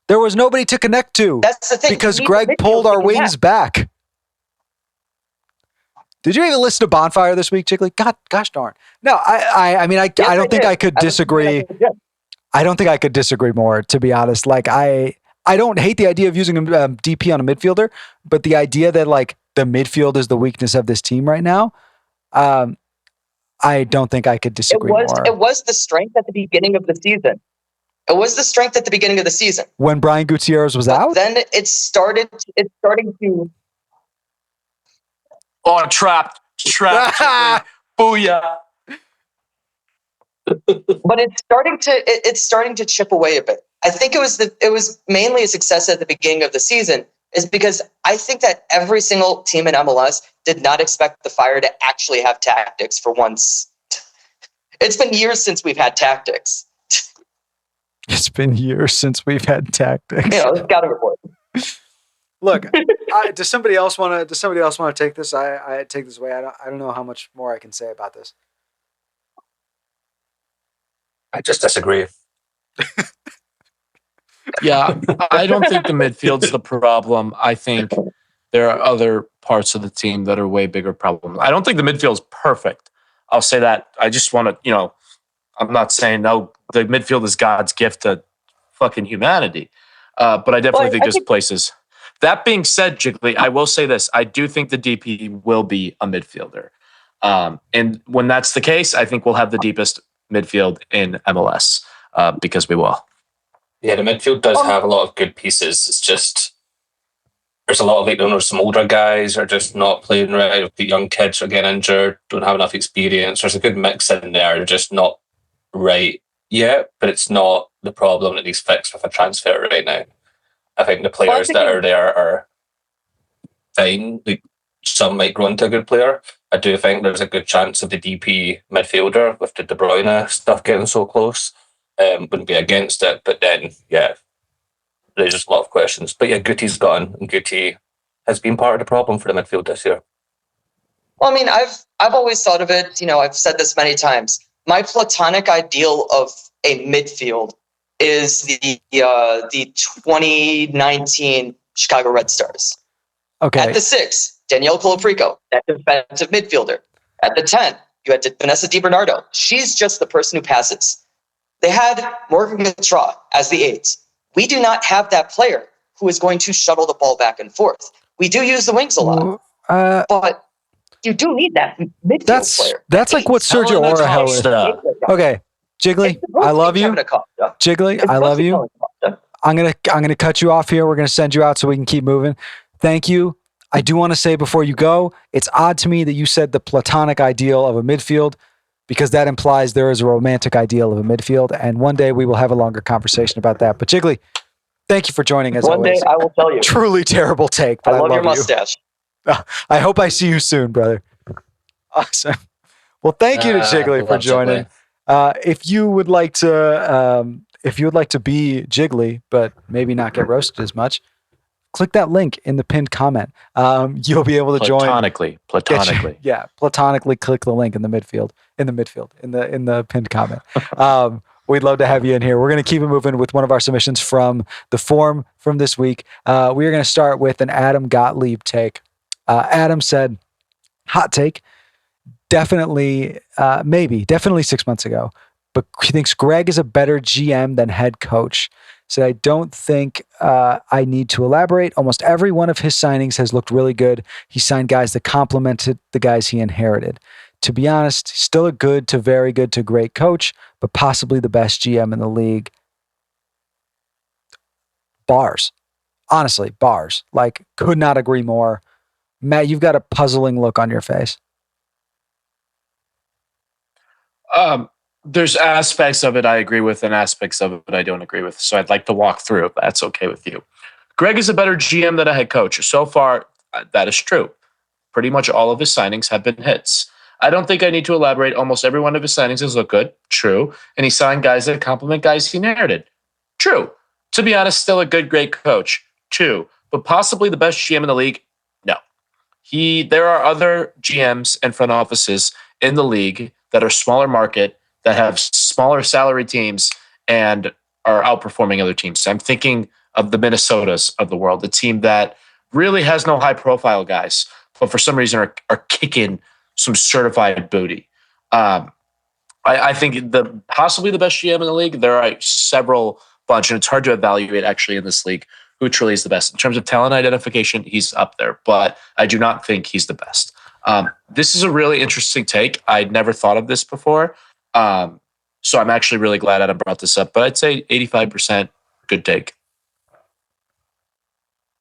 There was nobody to connect to That's the thing. because You need Greg the midfield pulled to our connect. wings back. Did you even listen to Bonfire this week, Jiggly? Gosh darn. No, I mean, I don't think did. I could disagree. I don't think I could disagree more, to be honest. I don't hate the idea of using a DP on a midfielder, but the idea that the midfield is the weakness of this team right now, I don't think I could disagree more. It was the strength at the beginning of the season. When Brian Gutierrez was But out? then it's starting to Oh, trapped. Jiggly. Booyah. but it's starting to chip away a bit. I think it was mainly a success at the beginning of the season is because I think that every single team in MLS did not expect the Fire to actually have tactics for once. It's been years since we've had tactics. It's been years since we've had tactics. It's got to report. Look, does somebody else want to take this? I take this away. I don't know how much more I can say about this. I just disagree. Yeah, I don't think the midfield's the problem. I think there are other parts of the team that are way bigger problems. I don't think the midfield's perfect. I'll say that. I just want to, I'm not saying no, the midfield is God's gift to fucking humanity. But I definitely think there's places. That being said, Jiggly, I will say this. I do think the DP will be a midfielder. And when that's the case, I think we'll have the deepest midfield in MLS because we will. Yeah, the midfield does have a lot of good pieces. It's just there's a lot of some older guys are just not playing right. The young kids are getting injured, don't have enough experience. There's a good mix in there. They're just not right yet, but it's not the problem that needs fixed with a transfer right now. I think the players that are there are fine. Some might grow into a good player. I do think there's a good chance of the DP midfielder with the De Bruyne stuff getting so close. Wouldn't be against it, but then, yeah, raises a lot of questions. But yeah, Guti's gone, and Guti has been part of the problem for the midfield this year. Well, I mean, I've always thought of it. I've said this many times. My platonic ideal of a midfield is the 2019 Chicago Red Stars. Okay. At the 6, Danielle Colaprico, that defensive midfielder. At the 10, you had Vanessa DiBernardo. She's just the person who passes. They had Morgan Gautrat as the 8. We do not have that player who is going to shuttle the ball back and forth. We do use the wings a lot, but you do need that midfield player. That's like what Sergio Orahel is. Okay, Jiggly, I love you. Jiggly, I love you. I'm gonna cut you off here. We're gonna send you out so we can keep moving. Thank you. I do want to say before you go, it's odd to me that you said the platonic ideal of a midfield, because that implies there is a romantic ideal of a midfield, and one day we will have a longer conversation about that. But Jiggly, thank you for joining us. One day I will tell you. Truly terrible take, but I love your mustache. I hope I see you soon, brother. Awesome. Well, thank you to Jiggly for joining. If you would like to be Jiggly, but maybe not get roasted as much, click that link in the pinned comment. You'll be able to join. Platonically. Yeah, platonically click the link in the pinned comment. We'd love to have you in here. We're going to keep it moving with one of our submissions from the forum from this week. We are going to start with an Adam Gottlieb take. Adam said, hot take, definitely 6 months ago, but he thinks Greg is a better GM than head coach. Said, I don't think I need to elaborate. Almost every one of his signings has looked really good. He signed guys that complemented the guys he inherited. To be honest, still a good to very good to great coach, but possibly the best GM in the league. Bars. Honestly, bars. Like, could not agree more. Matt, you've got a puzzling look on your face. There's aspects of it I agree with and aspects of it I don't agree with. So I'd like to walk through if that's okay with you. Greg is a better GM than a head coach. So far, that is true. Pretty much all of his signings have been hits. I don't think I need to elaborate. Almost every one of his signings has looked good. True. And he signed guys that complement guys he inherited. True. To be honest, still a good, great coach. True. But possibly the best GM in the league? No. There are other GMs and front offices in the league that are smaller market, that have smaller salary teams and are outperforming other teams. I'm thinking of the Minnesotas of the world, the team that really has no high profile guys, but for some reason are kicking some certified booty. I think possibly the best GM in the league. There are several bunch, and it's hard to evaluate actually in this league who truly is the best. In terms of talent identification, he's up there, but I do not think he's the best. This is a really interesting take. I'd never thought of this before. So I'm actually really glad Adam brought this up, but I'd say 85% good take.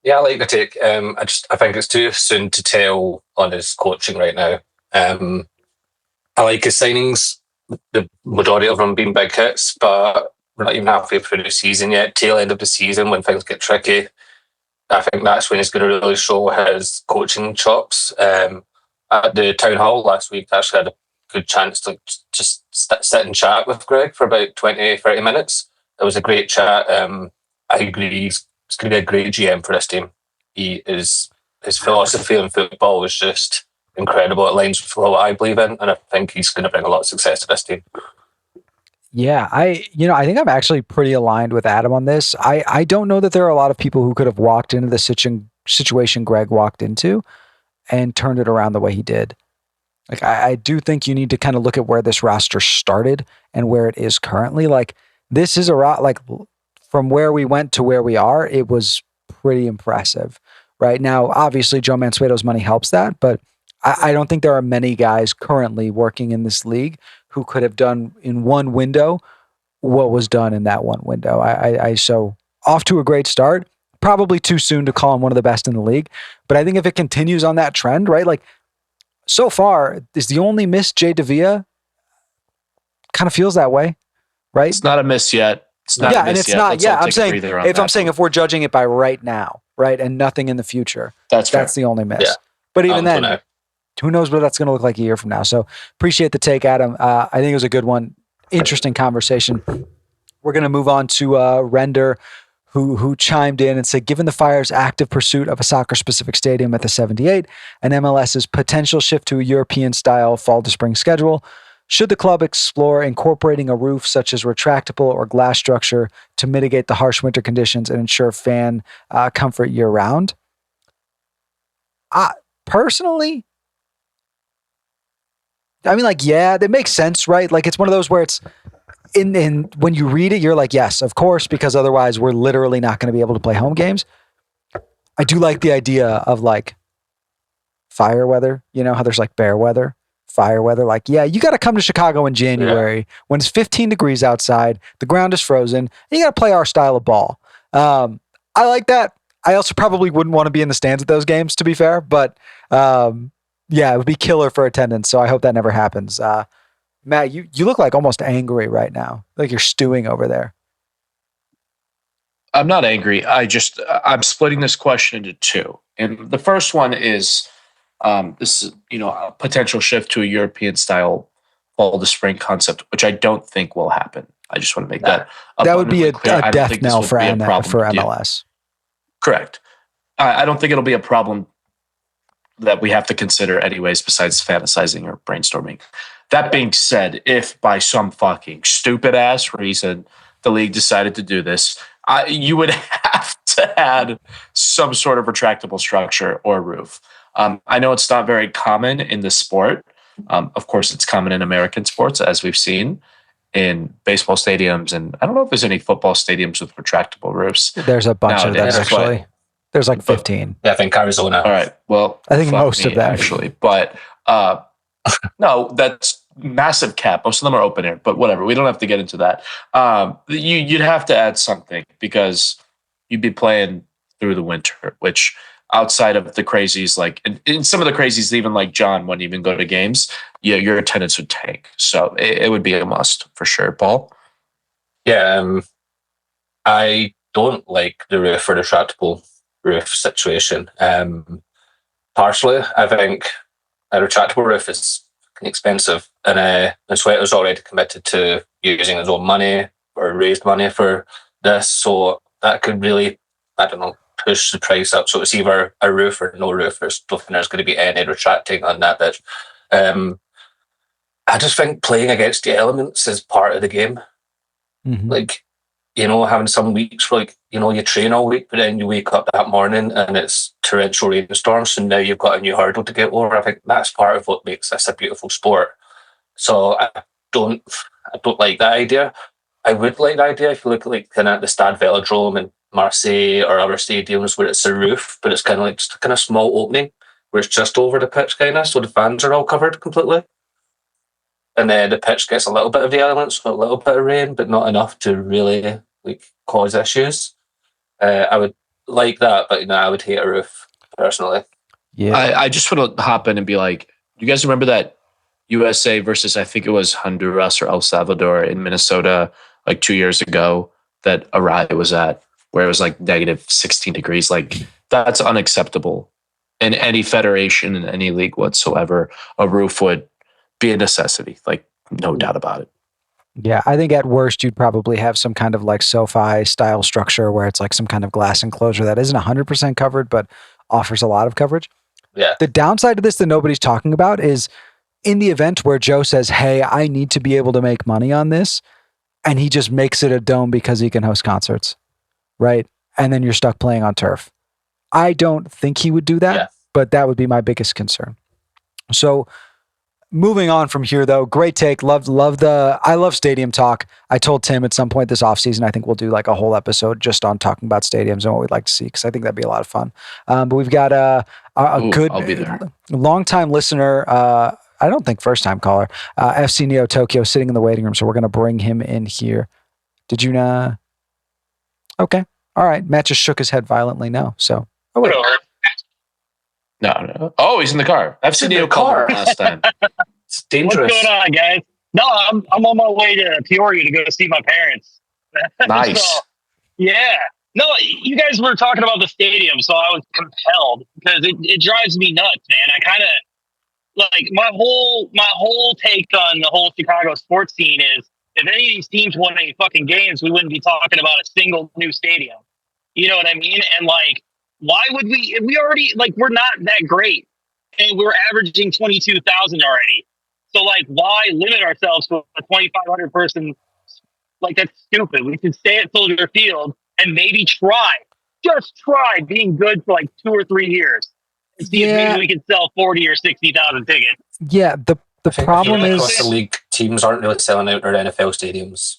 Yeah, I like the take. I think it's too soon to tell on his coaching right now. I like his signings, the majority of them being big hits, but we're not even halfway through the season yet. Tail end of the season when things get tricky, I think that's when he's going to really show his coaching chops. At the town hall last week, I actually had a good chance to just sit and chat with Greg for about 20, 30 minutes. It was a great chat. I agree he's going to be a great GM for this team. His philosophy on football is just incredible. It lines with what I believe in, and I think he's going to bring a lot of success to this team. Yeah, I think I'm actually pretty aligned with Adam on this. I don't know that there are a lot of people who could have walked into the situation Greg walked into and turned it around the way he did. Like, I do think you need to kind of look at where this roster started and where it is currently. Like, this is from where we went to where we are, it was pretty impressive. Right now, obviously, Joe Mansueto's money helps that, but I don't think there are many guys currently working in this league who could have done in one window what was done in that one window. So off to a great start. Probably too soon to call him one of the best in the league, but I think if it continues on that trend, right? Like, so far, is the only miss Jay Davia? Kind of feels that way, right? It's not a miss yet. It's not a miss and it's yet. not. Let's yeah, all I'm take a saying if we're judging it by right now, right, and nothing in the future, that's the only miss. Yeah. But even then, who knows what that's going to look like a year from now? So appreciate the take, Adam. I think it was a good one. Interesting conversation. We're going to move on to Render, who chimed in and said, given the Fire's active pursuit of a soccer-specific stadium at the 78 and MLS's potential shift to a European-style fall to spring schedule, should the club explore incorporating a roof such as retractable or glass structure to mitigate the harsh winter conditions and ensure fan comfort year-round? Personally, I mean, like, yeah, that makes sense, right? Like, it's one of those where it's in when you read it, you're like, yes, of course, because otherwise we're literally not going to be able to play home games. I do like the idea of like fire weather, you know, how there's like bear weather, fire weather. Like, yeah, you got to come to Chicago in January when it's 15 degrees outside, the ground is frozen, and you got to play our style of ball. I like that. I also probably wouldn't want to be in the stands at those games, to be fair, but yeah, it would be killer for attendance. So I hope that never happens. Matt, you look like almost angry right now. Like you're stewing over there. I'm not angry. I'm splitting this question into two. And the first one is this is, a potential shift to a European style fall to spring concept, which I don't think will happen. I just want to make that that would be a clear. death knell for MLS. Correct. I don't think it'll be a problem that we have to consider anyways, besides fantasizing or brainstorming. That being said, if by some fucking stupid ass reason the league decided to do this, you would have to add some sort of retractable structure or roof. I know it's not very common in the sport. Of course, it's common in American sports, as we've seen in baseball stadiums. And I don't know if there's any football stadiums with retractable roofs. There's a bunch of them, actually. There's like 15. Yeah, I think Arizona. All right. Well, I think most of them. Actually. But no, that's massive cap. Most of them are open air, but whatever. We don't have to get into that. You'd have to add something because you'd be playing through the winter, which outside of the crazies, like in some of the crazies, even like John wouldn't even go to games. Yeah, your attendance would tank. So it would be a must for sure. Paul? Yeah, I don't like the roof or the retractable roof situation. Partially, I think a retractable roof is expensive, and Sweater's already committed to using his own money or raised money for this, so that could really, I don't know, push the price up. So it's either a roof or no roof. There's nothing there's going to be any retracting on that bit. I just think playing against the elements is part of the game. Mm-hmm. Like, having some weeks where, you train all week, but then you wake up that morning and it's torrential rainstorms, and now you've got a new hurdle to get over. I think that's part of what makes this a beautiful sport. So I don't like that idea. I would like the idea if you look at like kind of the Stade Velodrome in Marseille or other stadiums where it's a roof, but it's kind of like just a kind of small opening where it's just over the pitch, kind of, so the fans are all covered completely. And then the pitch gets a little bit of the elements, a little bit of rain, but not enough to really like cause issues. I would like that, but I would hate a roof personally. Yeah, I just want to hop in and be like, you guys remember that USA versus I think it was Honduras or El Salvador in Minnesota like 2 years ago that Arai was at, where it was like negative 16 degrees. Like that's unacceptable in any federation, in any league whatsoever. A roof would be a necessity, like no doubt about it. Yeah, I think at worst you'd probably have some kind of like SoFi style structure where it's like some kind of glass enclosure that isn't 100% covered but offers a lot of coverage. Yeah. The downside of this that nobody's talking about is in the event where Joe says, hey, I need to be able to make money on this, and he just makes it a dome because he can host concerts, right? And then you're stuck playing on turf. I don't think he would do that, but that would be my biggest concern. So moving on from here, though, great take. I love stadium talk. I told Tim at some point this offseason, I think we'll do like a whole episode just on talking about stadiums and what we'd like to see, because I think that'd be a lot of fun. But we've got a good, I'll be there. Long-time listener, I don't think first-time caller, FC Neo Tokyo, sitting in the waiting room. So we're going to bring him in here. Did you not? Okay. All right. Matt just shook his head violently no. So, oh, wait. No. Oh, he's in the car. I've seen Neo car last time. It's dangerous. What's going on, guys? No, I'm on my way to Peoria to go see my parents. Nice. So, yeah. No, you guys were talking about the stadium, so I was compelled because it drives me nuts, man. I kind of like my whole take on the whole Chicago sports scene is if any of these teams won any fucking games, we wouldn't be talking about a single new stadium. You know what I mean? And like, why would we? If we already like we're not that great, and we're averaging 22,000 already. So like, why limit ourselves to a 2,500 person? Like that's stupid. We should stay at Soldier Field and maybe just try being good for like 2 or 3 years and see if maybe we can sell 40 or 60,000 tickets. Yeah, the problem is across the league, teams aren't really selling out their NFL stadiums.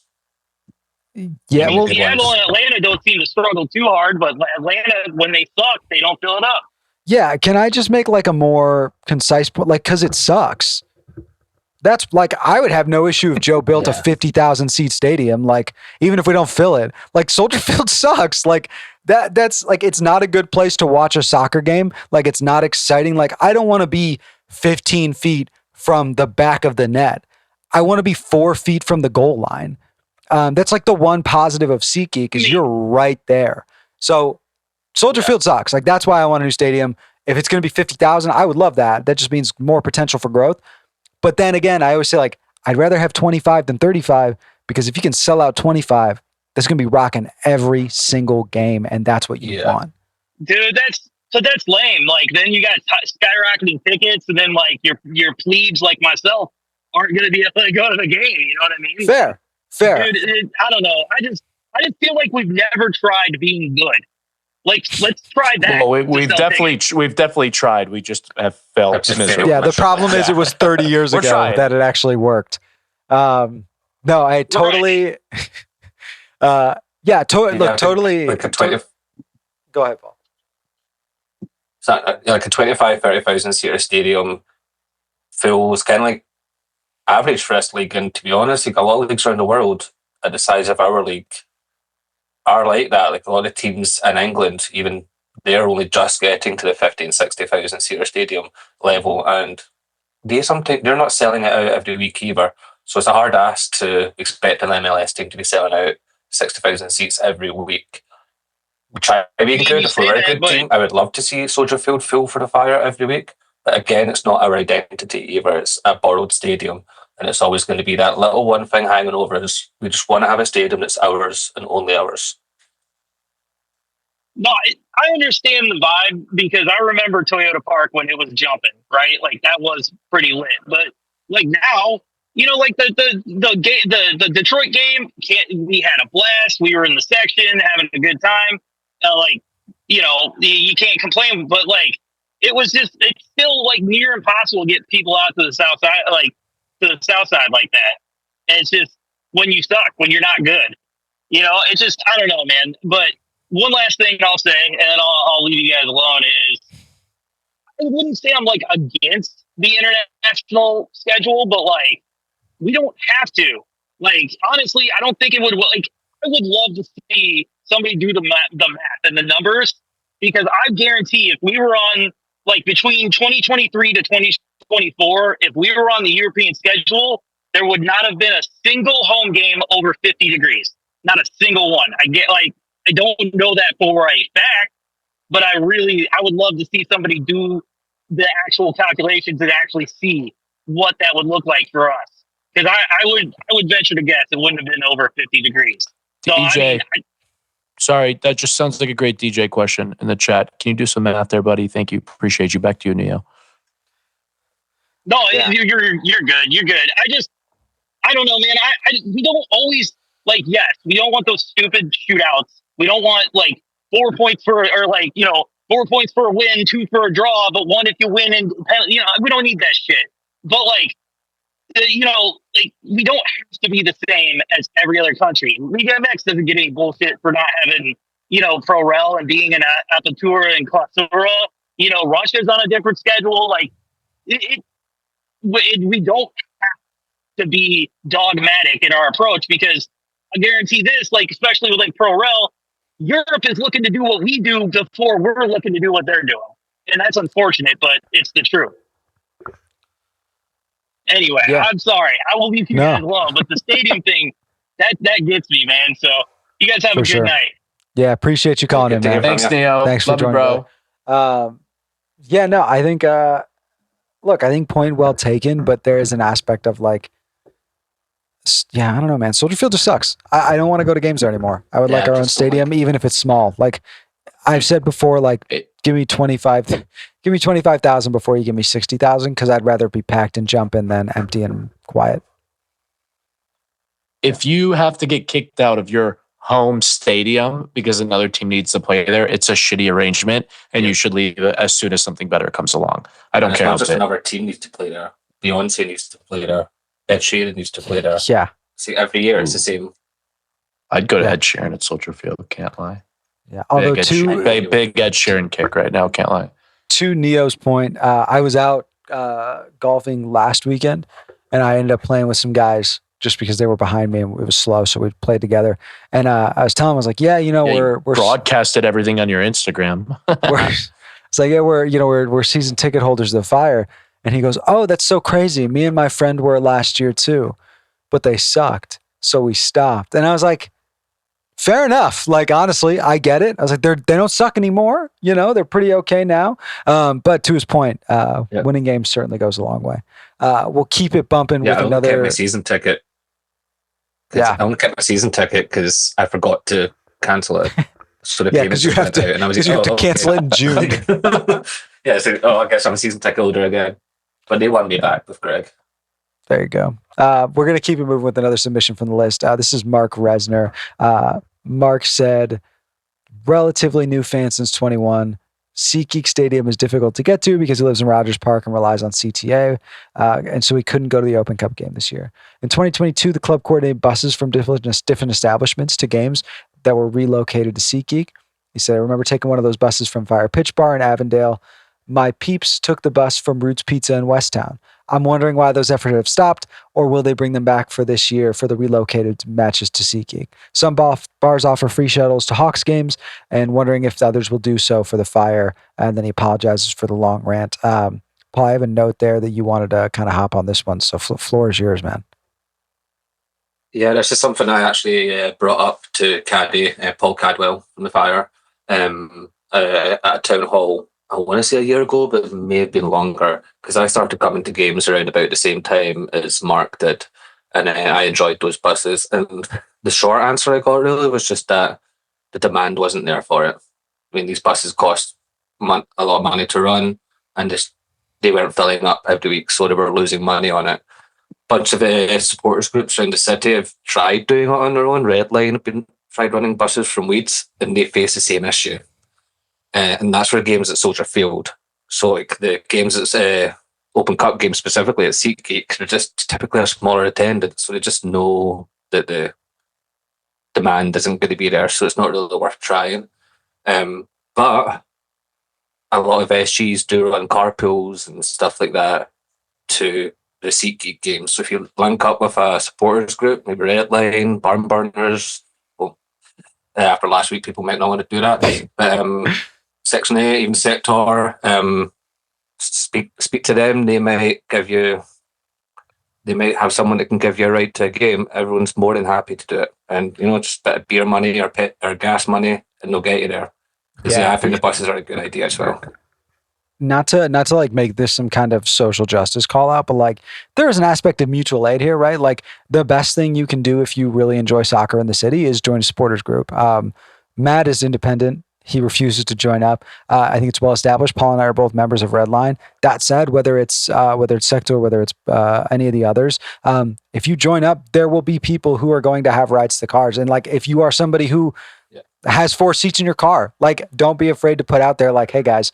Yeah, well, Seattle and Atlanta don't seem to struggle too hard, but Atlanta, when they suck, they don't fill it up. Yeah, can I just make like a more concise point? Like, because it sucks. That's like, I would have no issue if Joe built a 50,000 seat stadium. Like, even if we don't fill it, like Soldier Field sucks. Like that's like, it's not a good place to watch a soccer game. Like, it's not exciting. Like, I don't want to be 15 feet from the back of the net. I want to be 4 feet from the goal line. That's like the one positive of SeatGeek is you're right there. So Soldier Field sucks. Like, that's why I want a new stadium. If it's going to be 50,000, I would love that. That just means more potential for growth. But then again, I always say, like, I'd rather have 25 than 35 because if you can sell out 25, that's going to be rocking every single game, and that's what you want. Dude, that's lame. Like, then you got skyrocketing tickets, and then like your plebes like myself aren't going to be able to go to the game. You know what I mean? Fair. Dude, I don't know. I just feel like we've never tried being good. Like, let's try that. Well, we've definitely tried. We just have failed miserably. Yeah, the problem is it was 30 years ago that it actually worked. No, I totally. Totally. Like go ahead, Paul. So, like a 25,000-30,000 seater stadium feels kind of like average for this league. And to be honest, like a lot of leagues around the world at the size of our league are like that. Like a lot of teams in England, even they're only just getting to the 50,000 60,000 seater stadium level, and they're not selling it out every week either. So it's a hard ask to expect an MLS team to be selling out 60,000 seats every week. We try being good. If we're a good team, I would love to see Soldier Field full for the Fire every week. But again, it's not our identity either. It's a borrowed stadium. And it's always going to be that little one thing hanging over us. We just want to have a stadium that's ours and only ours. No, I understand the vibe because I remember Toyota Park when it was jumping, right? Like that was pretty lit. But like now, you know, like the Detroit game, we had a blast. We were in the section having a good time. Like, you know, you can't complain. But like, it's still like near impossible to get people out to the south side, like like that. And it's just when you suck, when you're not good, you know, it's just, I don't know, man. But one last thing I'll say, and then I'll leave you guys alone, is I wouldn't say I'm like against the international schedule, but like we don't have to. Like honestly, I don't think it would. Like I would love to see somebody do the math and the numbers, because I guarantee if we were on like between 2023 to 2024, if we were on the European schedule, there would not have been a single home game over 50 degrees. Not a single one. I don't know that for a fact, but I would love to see somebody do the actual calculations and actually see what that would look like for us. Because I would venture to guess it wouldn't have been over 50 degrees. So DJ, sorry, that just sounds like a great DJ question in the chat. Can you do some math there, buddy? Thank you. Appreciate you. Back to you, Neo. No, yeah. You're good. You're good. I don't know, man. We don't always like. Yes, we don't want those stupid shootouts. We don't want like 4 points for, or like, you know, 4 points for a win, 2 for a draw, but 1 if you win, and you know, we don't need that shit. But like, you know, like we don't have to be the same as every other country. League MX doesn't get any bullshit for not having, you know, Pro Rel and being in Apertura and Clausura. You know, Russia's on a different schedule. Like we don't have to be dogmatic in our approach, because I guarantee this, like especially with like Pro Rel, Europe is looking to do what we do before we're looking to do what they're doing. And that's unfortunate, but it's the truth. Anyway, I'm sorry. I will leave you guys alone. But the stadium thing, that gets me, man. So you guys have a good night. Yeah, appreciate you calling in, man. Thanks, Neo. Thanks for joining, bro. I think, look, I think point well taken, but there is an aspect of like, Yeah, I don't know, man. Soldier Field just sucks. I don't want to go to games there anymore. I would like our own stadium, even if it's small. Like I've said before, like give me 25,000 before you give me 60,000, because I'd rather be packed and jumping than empty and quiet. If you have to get kicked out of your home stadium because another team needs to play there, it's a shitty arrangement, and you should leave as soon as something better comes along. I don't care. Not just another team needs to play there. Beyonce needs to play there. Ed Sheeran needs to play there. Yeah. See, every year it's the same. I'd go to Ed Sheeran at Soldier Field. Can't lie. Yeah. Although big Ed Sheeran kick right now. Can't lie. To Neo's point, I was out golfing last weekend, and I ended up playing with some guys just because they were behind me and it was slow, so we played together. And I was telling him, I was like, yeah, we're broadcasted everything on your Instagram. It's like, yeah, we're season ticket holders of the Fire. And he goes, oh, that's so crazy. Me and my friend were last year too, but they sucked, so we stopped. And I was like, fair enough. Like, honestly, I get it. I was like, they don't suck anymore. They're pretty okay now. But to his point, winning games certainly goes a long way. We'll keep it bumping with another. I only kept my season ticket. I only kept my season ticket because I forgot to cancel it. So the payments you have to, and I was you have to cancel it in June. I guess I'm a season ticket holder again. But they want me back with Greg. There you go. We're going to keep it moving with another submission from the list. This is Mark Resner. Mark said, relatively new fan since 21. SeatGeek Stadium is difficult to get to because he lives in Rogers Park and relies on CTA, and so he couldn't go to the Open Cup game this year. In 2022, the club coordinated buses from different establishments to games that were relocated to SeatGeek. He said, I remember taking one of those buses from Fire Pitch Bar in Avondale. My peeps took the bus from Roots Pizza in Westtown. I'm wondering why those efforts have stopped, or will they bring them back for this year for the relocated matches to SeatGeek? Some bars offer free shuttles to Hawks games, and wondering if the others will do so for the Fire. And then he apologizes for the long rant. Paul, I have a note there that you wanted to kind of hop on this one, so floor is yours, man. Yeah, this is something I actually brought up to Caddy, Paul Cadwell from the Fire, at a town hall. I want to say a year ago, but it may have been longer, because I started coming to games around about the same time as Mark did, and I enjoyed those buses. And the short answer I got really was just that the demand wasn't there for it. I mean, these buses cost a lot of money to run, and they weren't filling up every week, so they were losing money on it. Bunch of supporters groups around the city have tried doing it on their own. Redline have been tried running buses from Weeds, and they face the same issue. And that's where games at Soldier Field. So like the games at Open Cup games specifically at SeatGeek, they're just typically a smaller attendance, so they just know that the demand isn't going to be there, so it's not really worth trying. But a lot of SGs do run carpools and stuff like that to the SeatGeek games. So if you link up with a supporters group, maybe Redline, Barn Burners, after last week, people might not want to do that. But Section 8, even Sector, speak to them. They might have someone that can give you a ride to a game. Everyone's more than happy to do it. And, just a bit of beer money or gas money, and they'll get you there. I think the buses are a good idea as well. Not to like make this some kind of social justice call out, but like there is an aspect of mutual aid here, right? Like the best thing you can do if you really enjoy soccer in the city is join a supporters group. Matt is independent. He refuses to join up. I think it's well established. Paul and I are both members of Redline. That said, whether it's Sector, whether it's any of the others, if you join up, there will be people who are going to have rides to the cars. And like, if you are somebody who has 4 seats in your car, like, don't be afraid to put out there, like, hey guys,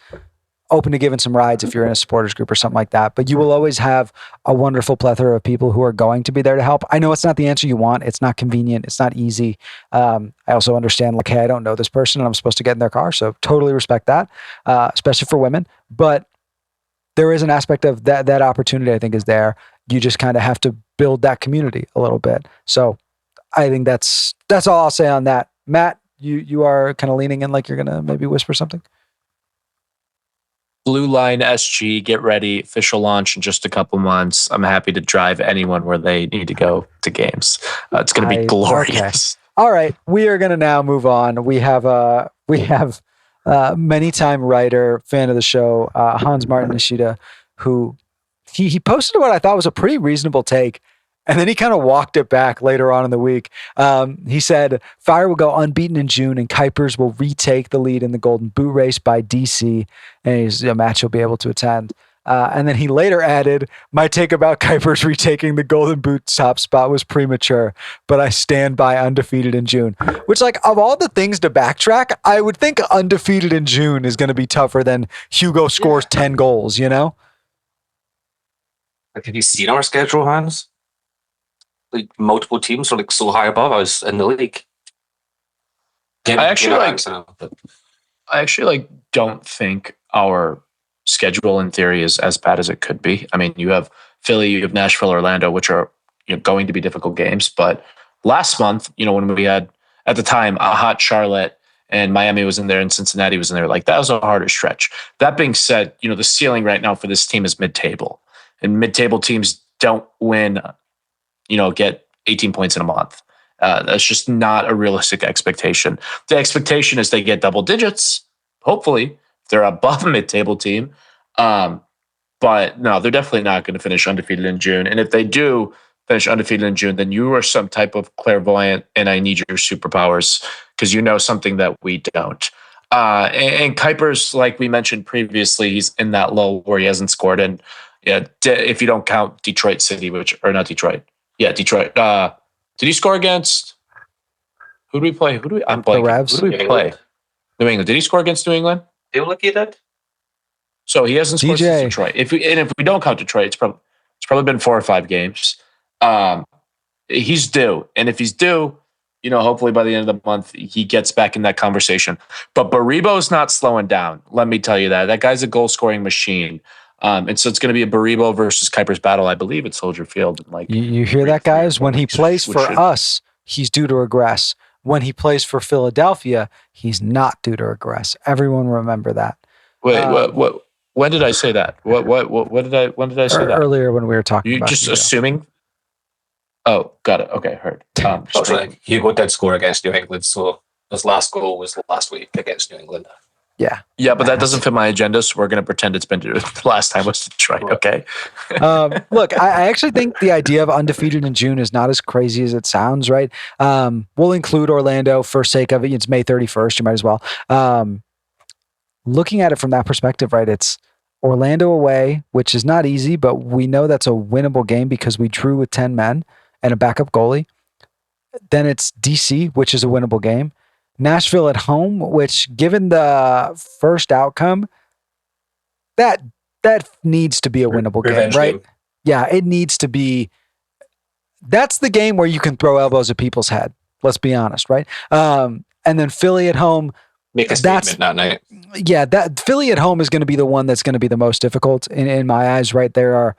open to giving some rides if you're in a supporters group or something like that. But you will always have a wonderful plethora of people who are going to be there to help. I know it's not the answer you want. It's not convenient. It's not easy. I also understand, like, hey, I don't know this person and I'm supposed to get in their car. So totally respect that, especially for women. But there is an aspect of that opportunity, I think, is there. You just kind of have to build that community a little bit. So I think that's all I'll say on that. Matt, you are kind of leaning in like you're going to maybe whisper something. Blue Line SG, get ready. Official launch in just a couple months. I'm happy to drive anyone where they need to go to games. It's going to be glorious. Okay. All right, we are going to now move on. We have many-time writer, fan of the show, Hans Martin Nishida, who he posted what I thought was a pretty reasonable take, And then he kind of walked it back later on in the week. He said, Fire will go unbeaten in June and Kuipers will retake the lead in the Golden Boot race by DC. And it's a match he'll be able to attend. And then he later added, my take about Kuipers retaking the Golden Boot top spot was premature, but I stand by undefeated in June. Which, like, of all the things to backtrack, I would think undefeated in June is going to be tougher than Hugo scores 10 goals, you know? Like, have you seen our schedule, Hans? Like, multiple teams are like so high above us in the league. I actually don't think our schedule in theory is as bad as it could be. I mean, you have Philly, you have Nashville, Orlando, which are going to be difficult games. But last month, when we had at the time a hot Charlotte and Miami was in there and Cincinnati was in there, like that was a harder stretch. That being said, the ceiling right now for this team is mid-table, and mid-table teams don't win, get 18 points in a month. That's just not a realistic expectation. The expectation is they get double digits, hopefully. They're above a mid-table team. But no, they're definitely not going to finish undefeated in June. And if they do finish undefeated in June, then you are some type of clairvoyant and I need your superpowers because you know something that we don't. And Kuipers, like we mentioned previously, he's in that low where he hasn't scored. And if you don't count Detroit City, or not Detroit. Yeah, Detroit. Did he score against? Who do we play? I'm blanking. The Revs? Who do we play? New England. Did he score against New England? Feel like he did. So he hasn't scored since Detroit. If we don't count Detroit, it's probably been 4 or 5 games. He's due, and if he's due, hopefully by the end of the month he gets back in that conversation. But Baribo's not slowing down. Let me tell you that. That guy's a goal scoring machine. And so it's going to be a Baribo versus Kuipers battle, I believe, at Soldier Field. Like you hear that, guys? When he plays for us, he's due to regress. When he plays for Philadelphia, he's not due to regress. Everyone remember that. Wait, what? When did I say that? When did I say that? Earlier when we were talking about just assuming. Oh, got it. Okay, heard. Hugo did score against New England, so his last goal was last week against New England. Yeah, but that doesn't fit my agenda, so we're going to pretend it's been the last time was Detroit, okay? Look, I actually think the idea of undefeated in June is not as crazy as it sounds, right? We'll include Orlando for sake of it. It's May 31st. You might as well. Looking at it from that perspective, right, it's Orlando away, which is not easy, but we know that's a winnable game because we drew with 10 men and a backup goalie. Then it's DC, which is a winnable game. Nashville at home, which given the first outcome, that needs to be a winnable game, right? Game. Yeah, it needs to be. That's the game where you can throw elbows at people's head. Let's be honest, right? And then Philly at home. Make a statement that night. Yeah, that Philly at home is going to be the one that's going to be the most difficult in my eyes, right? They're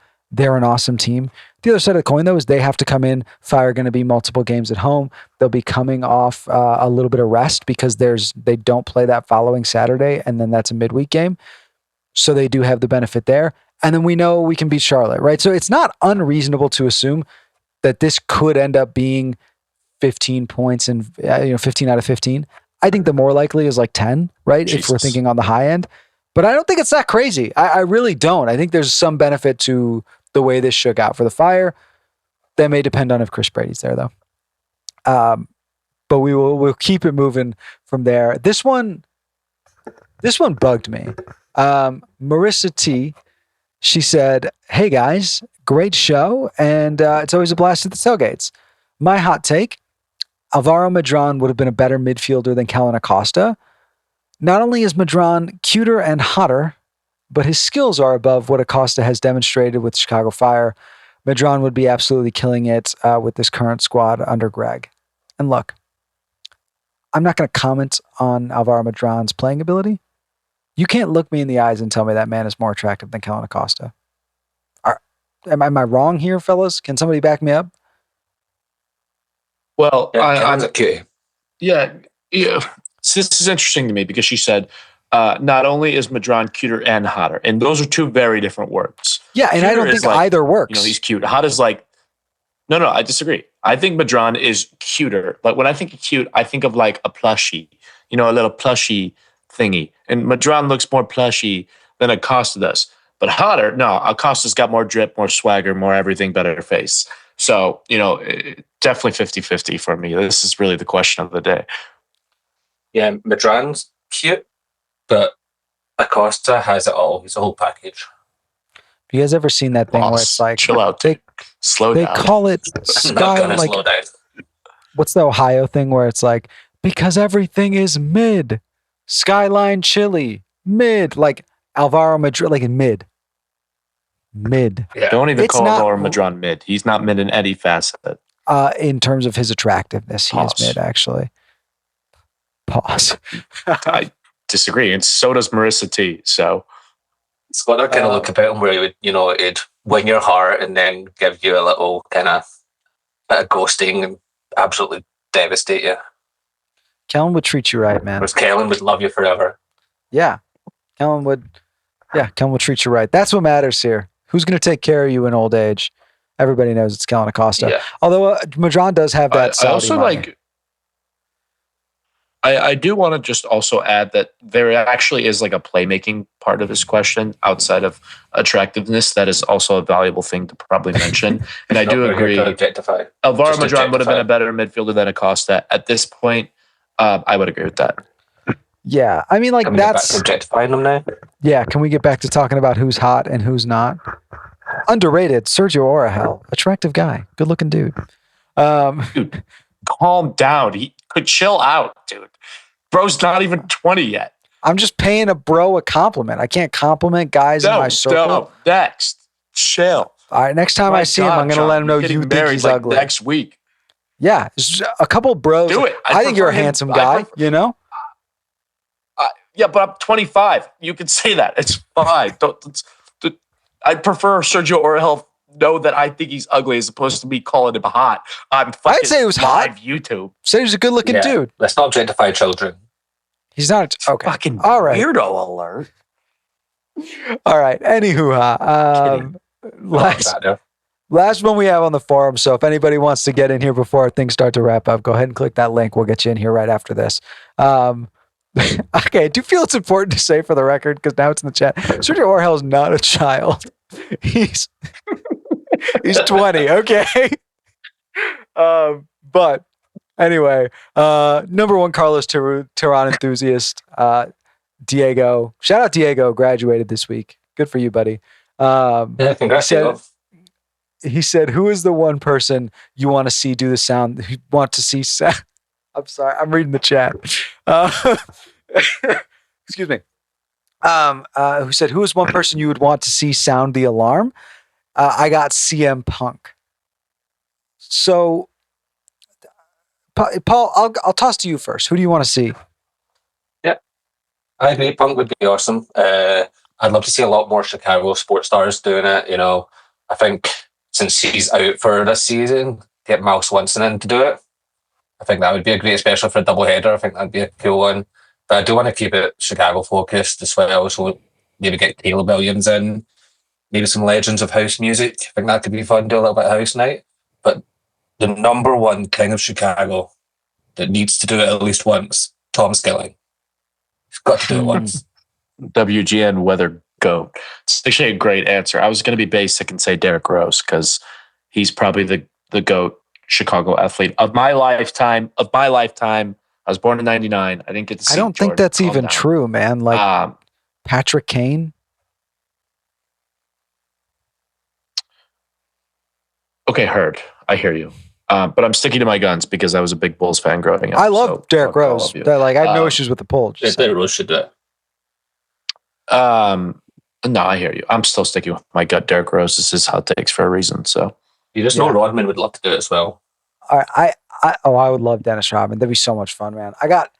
an awesome team. The other side of the coin, though, is they have to come in. Fire going to be multiple games at home. They'll be coming off a little bit of rest because they don't play that following Saturday, and then that's a midweek game. So they do have the benefit there. And then we know we can beat Charlotte, right? So it's not unreasonable to assume that this could end up being 15 points and 15 out of 15. I think the more likely is like 10, right? Jesus. If we're thinking on the high end. But I don't think it's that crazy. I really don't. I think there's some benefit to the way this shook out for the Fire. That may depend on if Chris Brady's there, though. But we'll keep it moving from there. This one bugged me. Marissa T, she said, "Hey guys, great show, and it's always a blast at the tailgates. My hot take: Alvaro Madron would have been a better midfielder than Kellen Acosta. Not only is Madron cuter and hotter, but his skills are above what Acosta has demonstrated with Chicago Fire. Madron would be absolutely killing it with this current squad under Greg." And look, I'm not going to comment on Alvaro Madron's playing ability. You can't look me in the eyes and tell me that man is more attractive than Kellen Acosta. Am I wrong here, fellas? Can somebody back me up? Well, I'm okay. Yeah. So this is interesting to me because she said, not only is Madron cuter and hotter, and those are two very different words. Yeah, and cuter I don't think either works. He's cute. Hot is like, no, I disagree. I think Madron is cuter. Like when I think of cute, I think of like a plushie, a little plushie thingy. And Madron looks more plushy than Acosta does. But hotter, no, Acosta's got more drip, more swagger, more everything, better face. So, definitely 50-50 for me. This is really the question of the day. Yeah, Madran's cute, but Acosta has it all. He's a whole package. Have you guys ever seen that thing where it's Boss, like chill out. Slow they down. call it I'm not sky gonna like slow down. what's the Ohio thing where it's like because everything is mid, Skyline Chili mid, like Alvaro Madrid like in mid. Yeah. Don't even It's call not- Laura Madron mid. He's not mid in any facet. In terms of his attractiveness, he is Pause. mid actually. Pause. I disagree. And so does Marissa T. So It's got that kind of look about him where he would, it'd win your heart and then give you a little kind of bit of ghosting and absolutely devastate you. Kellen would treat you right, man. Whereas Kellen would love you forever. Yeah. Kellen would treat you right. That's what matters here. Who's going to take care of you in old age? Everybody knows it's Kellen Acosta. Yeah. Although Madron does have that I Saudi also money. I do want to just also add that there actually is like a playmaking part of this question outside of attractiveness that is also a valuable thing to probably mention. And I do agree. Objectify. Alvaro Just Madron would have been objectify. a better midfielder than Acosta. At this point, I would agree with that. Yeah. I mean, like Can we get back to that's objectifying them now? yeah. Can we get back to talking about who's hot and who's not? Underrated. Sergio Orahel, attractive guy, good looking dude. Dude, calm down. He could chill out, dude. Bro's not even 20 yet. I'm just paying a bro a compliment. I can't compliment guys in my circle. No, next. Chill. All right, next time I see him, I'm going to let him know you think he's like ugly. next week. Yeah, it's just a couple bros. Do it. I think you're a prefer him- handsome I guy, prefer- you know? Yeah, but I'm 25. You can say that. It's fine. I prefer Sergio Orahel know that I think he's ugly as opposed to me calling him hot on fucking say he was live hot. YouTube. Said he's a good looking Yeah. dude. Let's not objectify children. He's not okay. Fucking All right. weirdo alert. All right. Anywho, last one we have on the forum. So if anybody wants to get in here before things start to wrap up, go ahead and click that link. We'll get you in here right after this. Okay, I do feel it's important to say for the record because now it's in the chat. Sergio Orahel is not a child. He's 20. Okay. But anyway, number one Carlos Tehran enthusiast, Diego. Shout out Diego, graduated this week. Good for you, buddy. Yeah, congrats. He said, "Who is the one person you want to see do the sound? You want to see sound?" I'm sorry, I'm reading the chat. Excuse me. Who said, "Who is one person you would want to see sound the alarm?" I got CM Punk. So, Paul, I'll toss to you first. Who do you want to see? I agree. Punk would be awesome. I'd love to see a lot more Chicago sports stars doing it. I think since he's out for this season, get Miles Swanson in to do it. I think that would be a great, especially for a doubleheader. I think that'd be a cool one. But I do want to keep it Chicago focused as well. So maybe get Caleb Williams in, maybe some legends of house music. I think that could be fun. Do a little bit of house night. But the number one king of Chicago that needs to do it at least once, Tom Skilling. He's got to do it once. WGN weather goat. It's actually a great answer. I was going to be basic and say Derrick Rose because he's probably the goat Chicago athlete of my lifetime. I was born in '99. I didn't get to see. I don't think Jordan. that's Calm even down. true, man. Like Patrick Kane. Okay, heard. I hear you. But I'm sticking to my guns because I was a big Bulls fan growing up. I love so Derrick I Rose. love you. I have no issues with the poll. Yeah, Derrick Rose should do it. No, I hear you. I'm still sticking with my gut. Derrick Rose is his hot takes for a reason. So You just know Rodman would love to do it as well. All right, I would love Dennis Rodman. That'd be so much fun, man. I got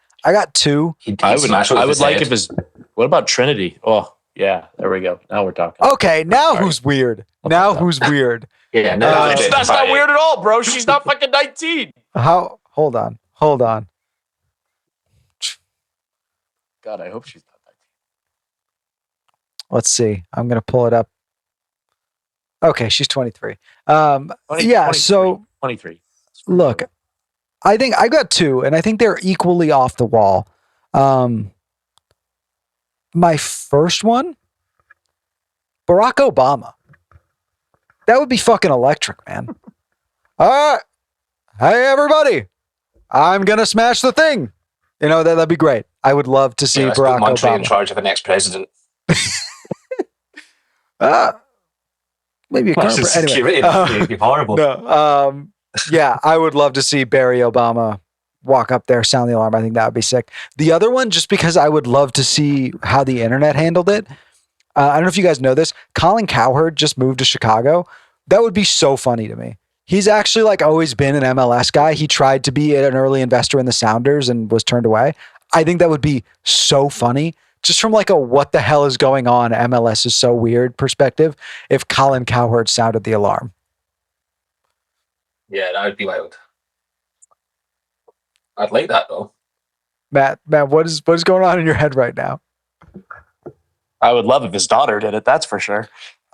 two. I would like if his. What about Trinity? Oh yeah, there we go. Now we're talking. Okay, now who's weird? Now who's weird? Yeah, That's not weird at all, bro. She's not fucking 19. How? Hold on. God, I hope she's not 19. Let's see. I'm gonna pull it up. Okay, she's 23. Yeah. 23. So 23. look, I think I got two, and I think they're equally off the wall. My first one, Barack Obama. That would be fucking electric, man. Hey everybody, I'm gonna smash the thing. That'd be great. I would love to see Let's put Barack Montre in Obama. charge of the next president. Maybe a current National security, it'd be horrible. No. Yeah, I would love to see Barry Obama walk up there, sound the alarm. I think that would be sick. The other one, just because I would love to see how the internet handled it. I don't know if you guys know this. Colin Cowherd just moved to Chicago. That would be so funny to me. He's actually like always been an MLS guy. He tried to be an early investor in the Sounders and was turned away. I think that would be so funny. Just from like a what the hell is going on, MLS is so weird perspective, if Colin Cowherd sounded the alarm. Yeah, that would be wild. I'd like that though. Matt, what is going on in your head right now? I would love if his daughter did it. That's for sure.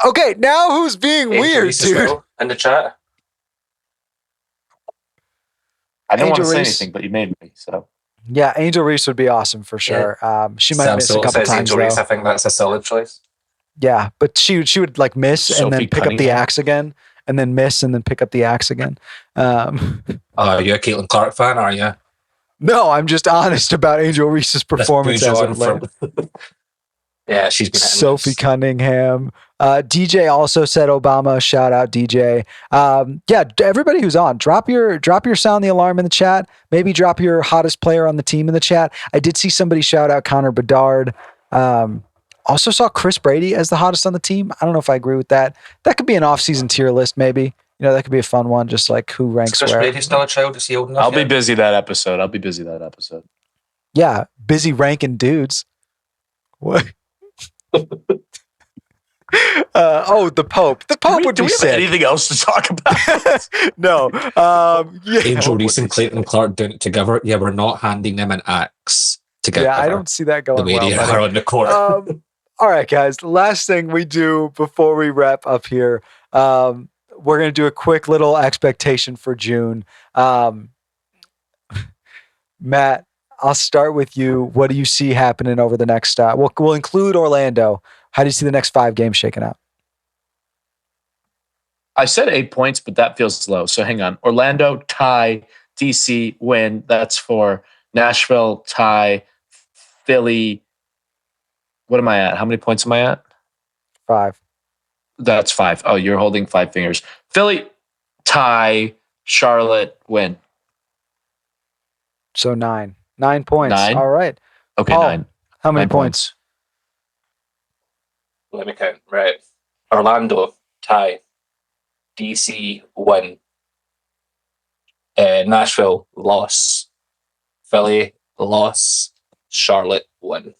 Okay, now who's being weird, dude? In the chat. I didn't want Angel to say Reese. anything, but you made me. So Yeah, Angel Reese would be awesome for sure. She might miss a couple says times Angel though. Reese. I think that's a solid choice. Yeah, but she would like miss and then Sophie pick up the Cunningham. axe again, and then miss and then pick up the axe again. Are you a Caitlin Clark fan? Are you? No, I'm just honest about Angel Reese's performance as of late. Yeah, she's been Sophie Cunningham. DJ also said Obama. Shout out DJ. Yeah, everybody who's on, drop your sound the alarm in the chat. Maybe drop your hottest player on the team in the chat. I did see somebody shout out Connor Bedard. Also saw Chris Brady as the hottest on the team. I don't know if I agree with that. That could be an off-season tier list, maybe. That could be a fun one, just like who ranks Chris where. Brady still a child? Is he old enough? I'll be busy that episode. Yeah, busy ranking dudes. What? The Pope. The Pope would do be we have sick. anything else to talk about? No. Yeah. Angel Reese and Clayton Clark doing it together. Yeah, we're not handing them an axe together. Yeah, I don't see that the going way well. they buddy. are on the court. All right, guys. Last thing we do before we wrap up here, we're going to do a quick little expectation for June. Matt, I'll start with you. What do you see happening over the next? We'll include Orlando. How do you see the next 5 games shaking out? I said 8 points, but that feels low. So hang on. Orlando, tie. DC, win. That's 4. Nashville, tie. Philly. What am I at? How many points am I at? 5. That's 5. Oh, you're holding 5 fingers. Philly, tie. Charlotte, win. So 9. 9 points. 9? All right. Okay, Paul, 9. How many 9 points? Let me count. Right. Orlando, tie. DC, win. Nashville, loss. Philly, loss. Charlotte, win.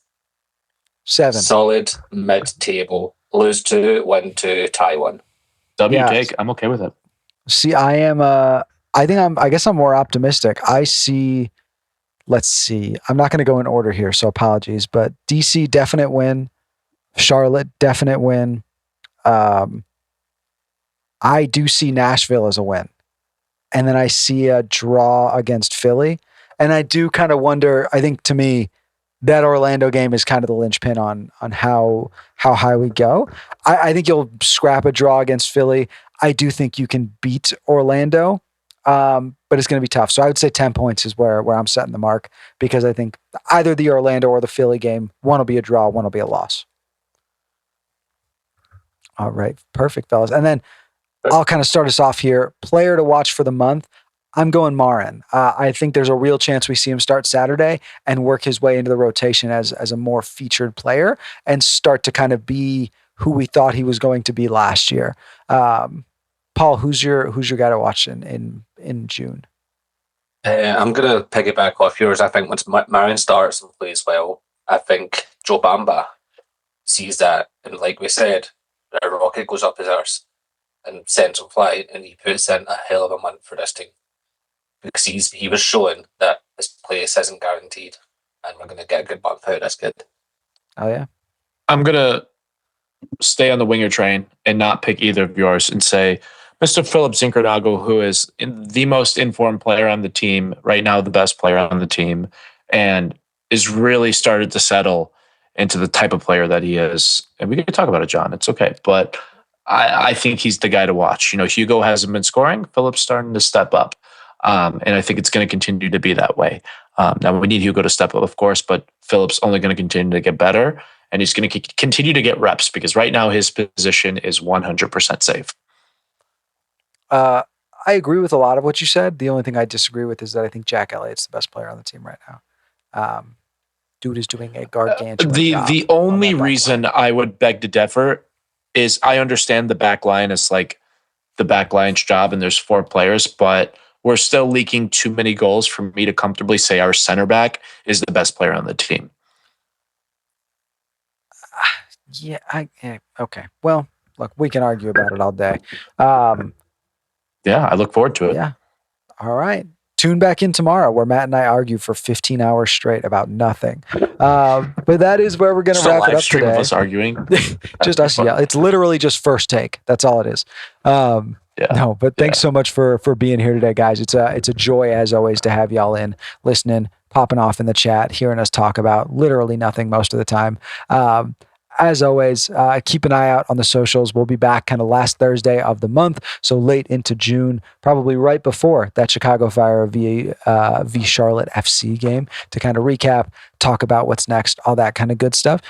7. Solid mid-table. Lose 2, win 2, tie 1. W, Yeah. Jake. I'm okay with it. See, I guess I'm more optimistic. I see, let's see. I'm not going to go in order here, so apologies, but DC definite win. Charlotte definite win. I do see Nashville as a win. And then I see a draw against Philly. And I do kind of wonder, I think to me, that Orlando game is kind of the linchpin on how high we go. I think you'll scrap a draw against Philly. I do think you can beat Orlando, but it's going to be tough. So I would say 10 points is where I'm setting the mark, because I think either the Orlando or the Philly game, one will be a draw, one will be a loss. All right, perfect, fellas. And then I'll kind of start us off here. Player to watch for the month. I'm going Marin. I think there's a real chance we see him start Saturday and work his way into the rotation as a more featured player and start to kind of be who we thought he was going to be last year. Paul, who's your guy to watch in June? I'm going to piggyback off yours. I think once Marin starts and plays well, I think Joe Bamba sees that. And like we said, a rocket goes up his arse and sends him flying, and he puts in a hell of a month for this team. Because he was showing that this place isn't guaranteed, and we're going to get a good month out of this kid. Oh, yeah. I'm going to stay on the winger train and not pick either of yours and say Mr. Philip Zinkernagle, who is the most informed player on the team, right now the best player on the team, and is really started to settle into the type of player that he is. And we can talk about it, John. It's okay. But I think he's the guy to watch. Hugo hasn't been scoring. Phillips starting to step up. And I think it's going to continue to be that way. Now, we need Hugo to step up, of course, but Phillips only going to continue to get better. And he's going to continue to get reps because right now his position is 100% safe. I agree with a lot of what you said. The only thing I disagree with is that I think Jack Elliott's the best player on the team right now. Dude is doing a gargantuan job. The only on that reason back I would beg to differ is I understand the back line is like the back line's job and there's 4 players, but we're still leaking too many goals for me to comfortably say our center back is the best player on the team. Okay. Well, look, we can argue about it all day. Yeah, I look forward to it. Yeah. All right. Tune back in tomorrow where Matt and I argue for 15 hours straight about nothing. But that is where we're going to wrap it up stream today. of us arguing. Just us. Yeah. It's literally just first take. That's all it is. No, but thanks so much for being here today, guys. It's a joy as always to have y'all in, listening, popping off in the chat, hearing us talk about literally nothing most of the time. As always, keep an eye out on the socials. We'll be back kind of last Thursday of the month, so late into June, probably right before that Chicago Fire v Charlotte FC game to kind of recap, talk about what's next, all that kind of good stuff.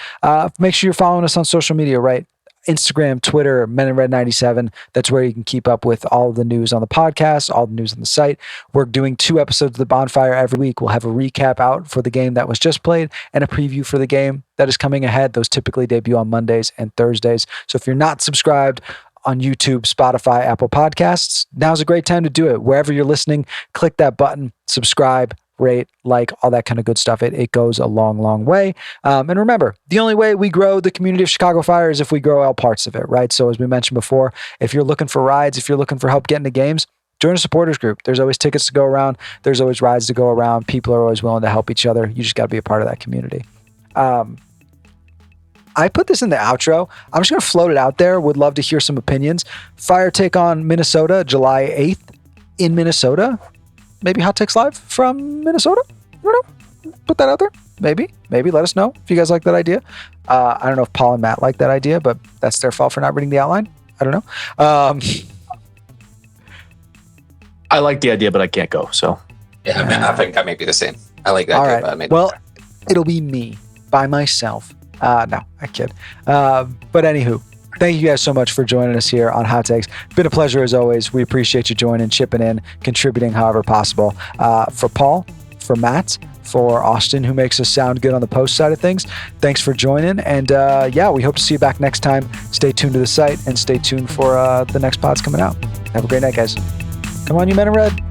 Make sure you're following us on social media, right? Instagram, Twitter, Men in Red 97. That's where you can keep up with all of the news on the podcast, all the news on the site. We're doing 2 episodes of The Bonfire every week. We'll have a recap out for the game that was just played and a preview for the game that is coming ahead. Those typically debut on Mondays and Thursdays. So if you're not subscribed on YouTube, Spotify, Apple Podcasts, now's a great time to do it. Wherever you're listening, click that button, subscribe, rate, like, all that kind of good stuff. It goes a long, long way. And remember, the only way we grow the community of Chicago Fire is if we grow all parts of it, right? So as we mentioned before, if you're looking for rides, if you're looking for help getting to games, join a supporters group. There's always tickets to go around. There's always rides to go around. People are always willing to help each other. You just got to be a part of that community. I put this in the outro. I'm just going to float it out there. Would love to hear some opinions. Fire take on Minnesota, July 8th in Minnesota. Maybe Hot Takes Live from Minnesota? I don't know. Put that out there. Maybe. Let us know if you guys like that idea. I don't know if Paul and Matt like that idea, but that's their fault for not reading the outline. I don't know. I like the idea, but I can't go. So yeah, I think I may be the same. I like that. All idea, right. but I may Well, it'll be me by myself. No, I kid. But anywho, thank you guys so much for joining us here on Hot Takes. Been a pleasure as always. We appreciate you joining, chipping in, contributing however possible. For Paul, for Matt, for Austin, who makes us sound good on the post side of things, thanks for joining. And we hope to see you back next time. Stay tuned to the site and stay tuned for the next pods coming out. Have a great night, guys. Come on, you Men in Red.